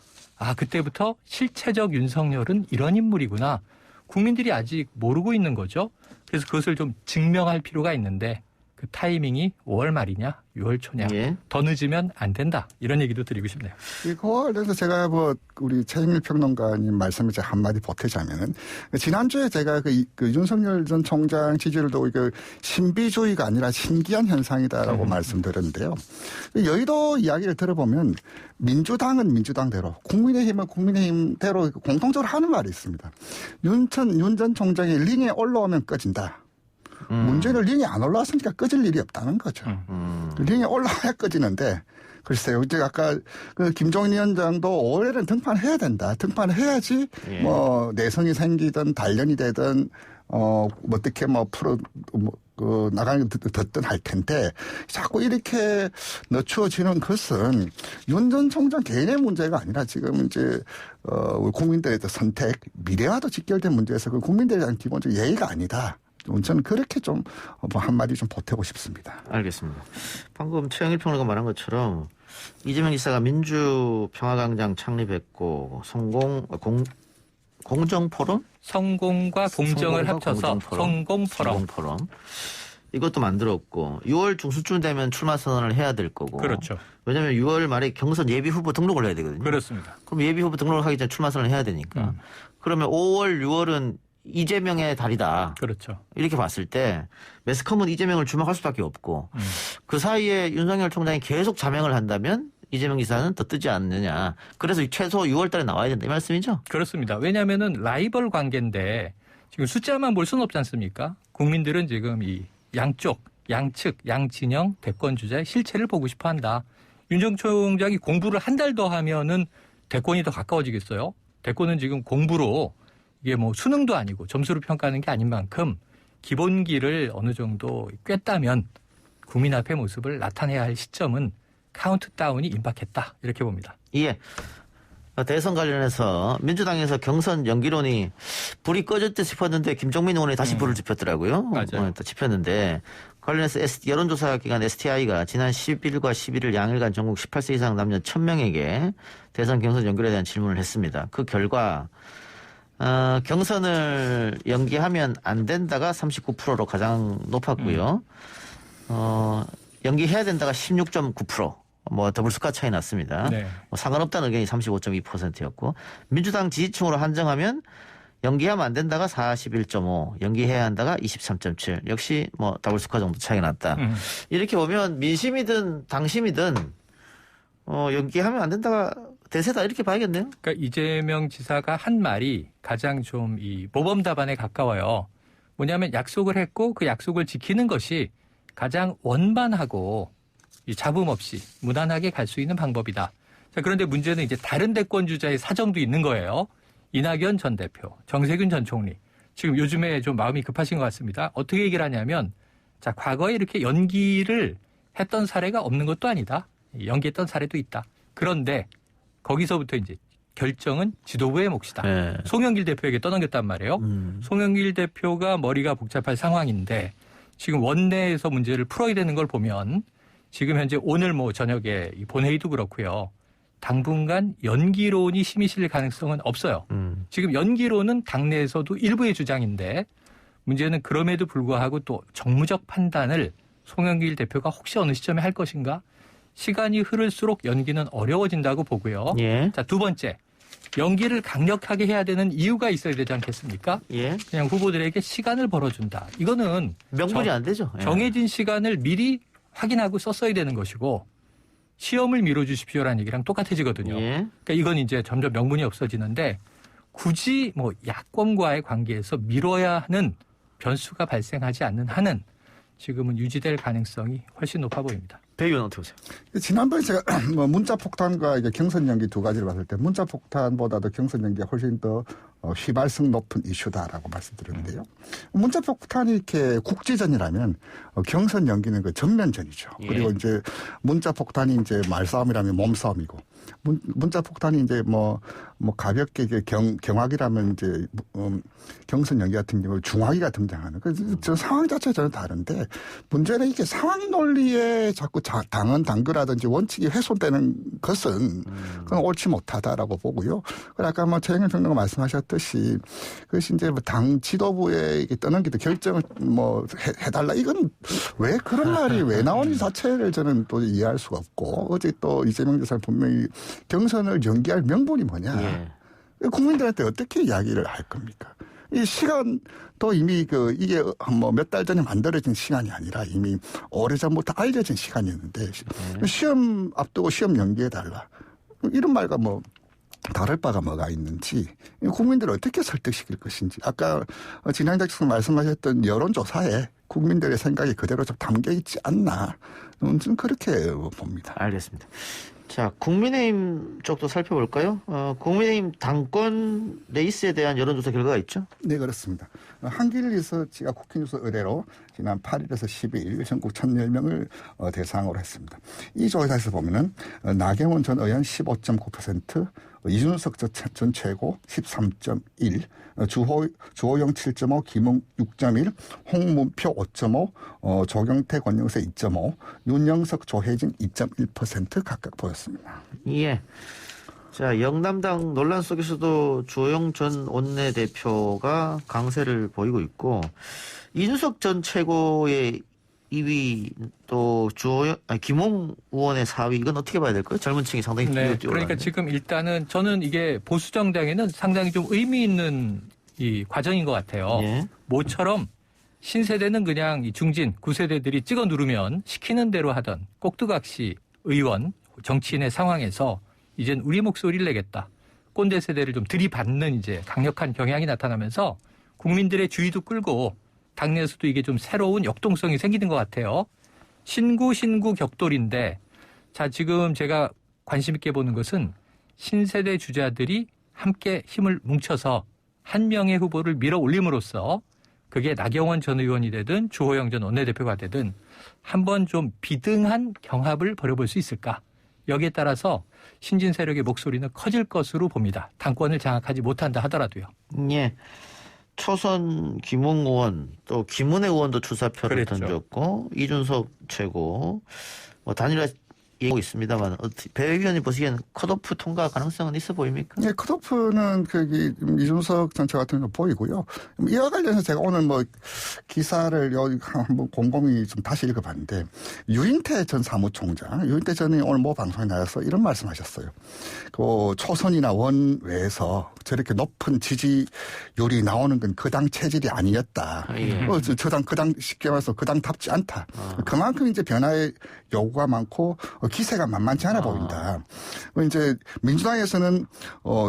그때부터 실체적 윤석열은 이런 인물이구나. 국민들이 아직 모르고 있는 거죠. 그래서 그것을 좀 증명할 필요가 있는데 그 타이밍이 5월 말이냐 6월 초냐 예. 더 늦으면 안 된다. 이런 얘기도 드리고 싶네요. 이거에 대해서 제가 우리 최영일 평론가님 말씀을 제가 한마디 보태자면은 지난주에 제가 그 윤석열 전 총장 지지율도 신비주의가 아니라 신기한 현상이다라고 말씀드렸는데요. 여의도 이야기를 들어보면 민주당은 민주당대로 국민의힘은 국민의힘대로 공통적으로 하는 말이 있습니다. 윤 전 총장이 링에 올라오면 꺼진다. 문제는 링에 안 올라왔으니까 꺼질 일이 없다는 거죠. 링에 올라와야 꺼지는데 글쎄요. 이제 아까 김종인 위원장도 5월에는 등판해야 된다. 등판해야지 예. 내성이 생기든 단련이 되든 어떻게 나가는 듣든 할 텐데 자꾸 이렇게 늦추어지는 것은 윤 전 총장 개인의 문제가 아니라 지금 이제 우리 국민들의 선택 미래와도 직결된 문제에서 그 국민들에 대한 기본적 예의가 아니다. 저는 그렇게 좀 한마디 좀 보태고 싶습니다. 알겠습니다. 방금 최영일 평론가 말한 것처럼 이재명 지사가 민주평화광장 창립했고 공정포럼? 성공과 공정을 합쳐서 성공포럼. 이것도 만들었고 6월 중순쯤 되면 출마 선언을 해야 될 거고. 그렇죠. 왜냐하면 6월 말에 경선 예비 후보 등록을 해야 되거든요. 그렇습니다. 그럼 예비 후보 등록을 하기 전에 출마 선언을 해야 되니까. 그러면 5월, 6월은 이재명의 달이다. 그렇죠. 이렇게 봤을 때 매스컴은 이재명을 주목할 수밖에 없고 그 사이에 윤석열 총장이 계속 자명을 한다면 이재명 지사는 더 뜨지 않느냐. 그래서 최소 6월 달에 나와야 된다 이 말씀이죠? 그렇습니다. 왜냐하면은 라이벌 관계인데 지금 숫자만 볼 수는 없지 않습니까? 국민들은 지금 이 양쪽, 양측, 양진영 대권 주자의 실체를 보고 싶어 한다. 윤 전 총장이 공부를 한 달 더 하면은 대권이 더 가까워지겠어요? 대권은 지금 공부로 이게 뭐 수능도 아니고 점수로 평가하는 게 아닌 만큼 기본기를 어느 정도 꿰따면 국민 앞의 모습을 나타내야 할 시점은 카운트다운이 임박했다. 이렇게 봅니다. 예. 대선 관련해서 민주당에서 경선 연기론이 불이 꺼졌대 싶었는데 김종민 의원이 다시 불을 지폈더라고요. 맞아요. 또 지폈는데 관련해서 여론조사 기관 STI가 지난 10일과 11일 양일간 전국 18세 이상 남녀 1,000명에게 대선 경선 연기에 대한 질문을 했습니다. 그 결과 경선을 연기하면 안 된다가 39%로 가장 높았고요. 연기해야 된다가 16.9%. 더블스코어 차이 났습니다. 네. 상관없다는 의견이 35.2%였고 민주당 지지층으로 한정하면 연기하면 안 된다가 41.5, 연기해야 한다가 23.7. 역시 더블스코어 정도 차이가 났다. 이렇게 보면 민심이든 당심이든 연기하면 안 된다가 대세다 이렇게 봐야겠네요. 그러니까 이재명 지사가 한 말이 가장 좀 이 모범 답안에 가까워요. 뭐냐면 약속을 했고 그 약속을 지키는 것이 가장 원만하고 이 잡음 없이 무난하게 갈 수 있는 방법이다. 자, 그런데 문제는 이제 다른 대권 주자의 사정도 있는 거예요. 이낙연 전 대표, 정세균 전 총리. 지금 요즘에 좀 마음이 급하신 것 같습니다. 어떻게 얘기를 하냐면 자, 과거에 이렇게 연기를 했던 사례가 없는 것도 아니다. 연기했던 사례도 있다. 그런데 거기서부터 이제 결정은 지도부의 몫이다. 네. 송영길 대표에게 떠넘겼단 말이에요. 송영길 대표가 머리가 복잡할 상황인데 지금 원내에서 문제를 풀어야 되는 걸 보면 지금 현재 오늘 저녁에 본회의도 그렇고요. 당분간 연기론이 힘이 실릴 가능성은 없어요. 지금 연기론은 당내에서도 일부의 주장인데 문제는 그럼에도 불구하고 또 정무적 판단을 송영길 대표가 혹시 어느 시점에 할 것인가? 시간이 흐를수록 연기는 어려워진다고 보고요. 예. 자, 두 번째. 연기를 강력하게 해야 되는 이유가 있어야 되지 않겠습니까? 예. 그냥 후보들에게 시간을 벌어준다. 이거는 명분이 안 되죠. 예. 정해진 시간을 미리 확인하고 썼어야 되는 것이고 시험을 미뤄주십시오라는 얘기랑 똑같아지거든요. 예. 그러니까 이건 이제 점점 명분이 없어지는데 굳이 야권과의 관계에서 미뤄야 하는 변수가 발생하지 않는 한은 지금은 유지될 가능성이 훨씬 높아 보입니다. 배 의원 어떻게 보세요? 지난번에 제가 뭐 문자 폭탄과 이게 경선 연기 두 가지를 봤을 때 문자 폭탄보다도 경선 연기가 훨씬 더 휘발성 높은 이슈다라고 말씀드렸는데요. 문자 폭탄이 이렇게 국지전이라면 경선 연기는 그 전면전이죠. 예. 그리고 이제 문자 폭탄이 이제 말싸움이라면 몸싸움이고 문자 폭탄이 이제 뭐 가볍게 이게 경악이라면 이제 경선 연기 같은 경우 중화기가 등장하는 저 상황 자체가 전혀 다른데 문제는 이게 상황 논리에 자꾸 당근라든지 원칙이 훼손되는 것은 그건 옳지 못하다라고 보고요. 그리고 아까 뭐 최영일 평론가 말씀하셨듯이 그것이 이제 당 지도부에 떠넘기도 결정을 뭐 해달라 이건 왜 그런 말이 왜 나오는지 자체를 저는 또 이해할 수가 없고 어제 또 이재명 지사는 분명히 경선을 연기할 명분이 뭐냐. 예. 국민들한테 어떻게 이야기를 할 겁니까? 이 시간도 이미 이게 뭐 몇 달 전에 만들어진 시간이 아니라 이미 오래전부터 알려진 시간이었는데 시험 앞두고 시험 연기해달라. 이런 말과 뭐 다를 바가 뭐가 있는지 국민들을 어떻게 설득시킬 것인지 아까 진행 작가님 말씀하셨던 여론조사에 국민들의 생각이 그대로 좀 담겨 있지 않나 좀 그렇게 봅니다. 알겠습니다. 자, 국민의힘 쪽도 살펴볼까요? 국민의힘 당권 레이스에 대한 여론조사 결과가 있죠? 네, 그렇습니다. 한길 리서치가 국회뉴스 의뢰로 지난 8일에서 12일 전국 1,010명을 대상으로 했습니다. 이 조사에서 보면은 나경원 전 의원 15.9%, 이준석 전 최고 13.1%, 주호영 7.5%, 김웅 6.1%, 홍문표 5.5%, 조경태 권영세 2.5%, 윤영석 조혜진 2.1% 각각 보였습니다. 예. 자, 영남당 논란 속에서도 주호영 전 원내대표가 강세를 보이고 있고, 이준석 전 최고의 2위 또 김웅 의원의 4위 이건 어떻게 봐야 될까요? 젊은 층이 상당히 네, 뛰어나는데. 그러니까 지금 일단은 저는 이게 보수 정당에는 상당히 좀 의미 있는 이 과정인 것 같아요. 예. 모처럼 신세대는 그냥 이 중진 9세대들이 찍어 누르면 시키는 대로 하던 꼭두각시 의원 정치인의 상황에서 이젠 우리 목소리를 내겠다. 꼰대 세대를 좀 들이받는 이제 강력한 경향이 나타나면서 국민들의 주의도 끌고 당내에서도 이게 좀 새로운 역동성이 생기는 것 같아요. 신구 격돌인데 자 지금 제가 관심 있게 보는 것은 신세대 주자들이 함께 힘을 뭉쳐서 한 명의 후보를 밀어 올림으로써 그게 나경원 전 의원이 되든 주호영 전 원내대표가 되든 한번 좀 비등한 경합을 벌여볼 수 있을까. 여기에 따라서 신진 세력의 목소리는 커질 것으로 봅니다. 당권을 장악하지 못한다 하더라도요. 예. 초선 김웅 의원 또 김은혜 의원도 주사표를 그랬죠. 던졌고 이준석 최고 뭐 단일화 얘기하고 있습니다만 배 의원이 보시기에는 컷오프 통과 가능성은 있어 보입니까? 네, 컷오프는 이준석 전체 같은 거 보이고요. 이와 관련해서 제가 오늘 뭐 기사를 여기 한번 곰곰이 좀 다시 읽어봤는데 유인태 전 사무총장, 유인태 전이 오늘 뭐 방송에 나와서 이런 말씀하셨어요. 그 초선이나 원 외에서 저렇게 높은 지지율이 나오는 건 그 당 체질이 아니었다. 예. 그 당 쉽게 말해서 그 당답지 않다. 그만큼 이제 변화의 요구가 많고 기세가 만만치 않아 보인다. 이제 민주당에서는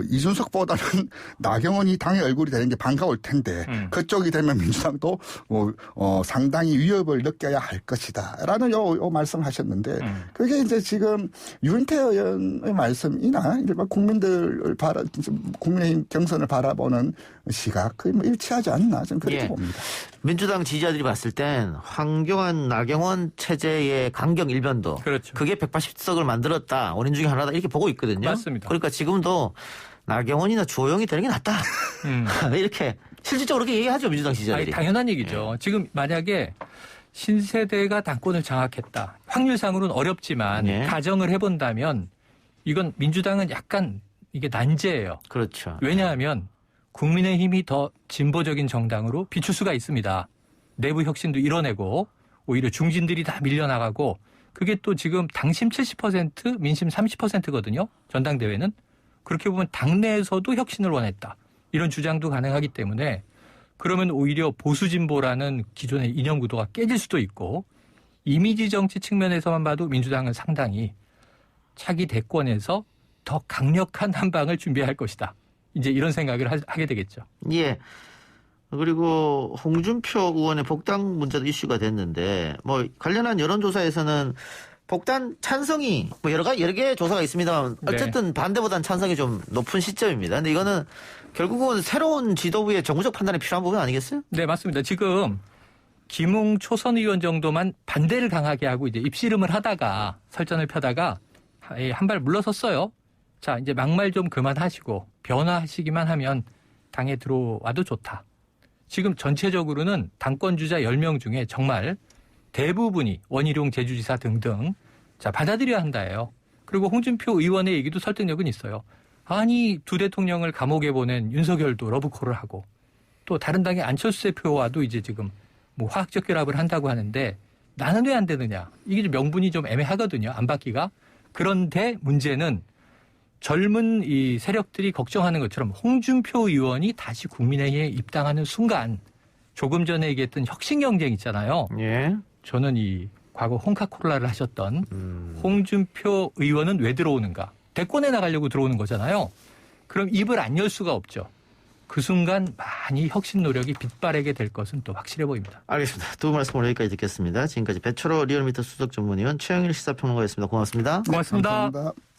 이준석보다는 나경원이 당의 얼굴이 되는 게 반가울 텐데 그쪽이 되면 민주당도 상당히 위협을 느껴야 할 것이다라는 요 말씀을 하셨는데 그게 이제 지금 유인태 의원의 말씀이나 일반 국민의힘 경선을 바라보는 시각 거의 뭐 일치하지 않나 저는 그렇게 예. 봅니다. 민주당 지지자들이 봤을 땐 황교안 나경원 체제의 강경 일변도 그렇죠. 그게 180석을 만들었다. 원인 중에 하나다. 이렇게 보고 있거든요. 맞습니다. 그러니까 지금도 나경원이나 주호영이 되는 게 낫다. 이렇게 실질적으로 그렇게 얘기하죠. 민주당 지지자들이. 아니, 당연한 얘기죠. 지금 만약에 신세대가 당권을 장악했다. 확률상으로는 어렵지만 네. 가정을 해본다면 이건 민주당은 약간 이게 난제예요. 그렇죠. 왜냐하면 국민의힘이 더 진보적인 정당으로 비출 수가 있습니다. 내부 혁신도 이뤄내고 오히려 중진들이 다 밀려나가고 그게 또 지금 당심 70% 민심 30%거든요. 전당대회는. 그렇게 보면 당내에서도 혁신을 원했다. 이런 주장도 가능하기 때문에 그러면 오히려 보수 진보라는 기존의 이념 구도가 깨질 수도 있고 이미지 정치 측면에서만 봐도 민주당은 상당히 차기 대권에서 더 강력한 한 방을 준비할 것이다. 이제 이런 생각을 하게 되겠죠. 예. 그리고 홍준표 의원의 복당 문제도 이슈가 됐는데 뭐 관련한 여론조사에서는 복당 찬성이 뭐 여러 개 조사가 있습니다만 어쨌든 반대보다는 찬성이 좀 높은 시점입니다. 근데 이거는 결국은 새로운 지도부의 정무적 판단이 필요한 부분 아니겠어요? 네, 맞습니다. 지금 김웅 초선 의원 정도만 반대를 강하게 하고 이제 입씨름을 하다가 설전을 펴다가 한 발 물러섰어요. 자, 이제 막말 좀 그만하시고 변화하시기만 하면 당에 들어와도 좋다. 지금 전체적으로는 당권 주자 10명 중에 정말 대부분이 원희룡 제주지사 등등 자 받아들여야 한다예요. 그리고 홍준표 의원의 얘기도 설득력은 있어요. 아니 두 대통령을 감옥에 보낸 윤석열도 러브콜을 하고 또 다른 당의 안철수 대표와도 이제 지금 뭐 화학적 결합을 한다고 하는데 나는 왜 안 되느냐. 이게 좀 명분이 좀 애매하거든요. 안 받기가. 그런데 문제는 젊은 이 세력들이 걱정하는 것처럼 홍준표 의원이 다시 국민의힘에 입당하는 순간 조금 전에 얘기했던 혁신 경쟁 있잖아요. 예. 저는 이 과거 홍카콜라를 하셨던 홍준표 의원은 왜 들어오는가? 대권에 나가려고 들어오는 거잖아요. 그럼 입을 안 열 수가 없죠. 그 순간 많이 혁신 노력이 빗바라게 될 것은 또 확실해 보입니다. 알겠습니다. 두 분 말씀을 여기까지 듣겠습니다. 지금까지 배철호 리얼미터 수석 전문위원 최영일 시사평론가였습니다. 고맙습니다. 고맙습니다. 감사합니다.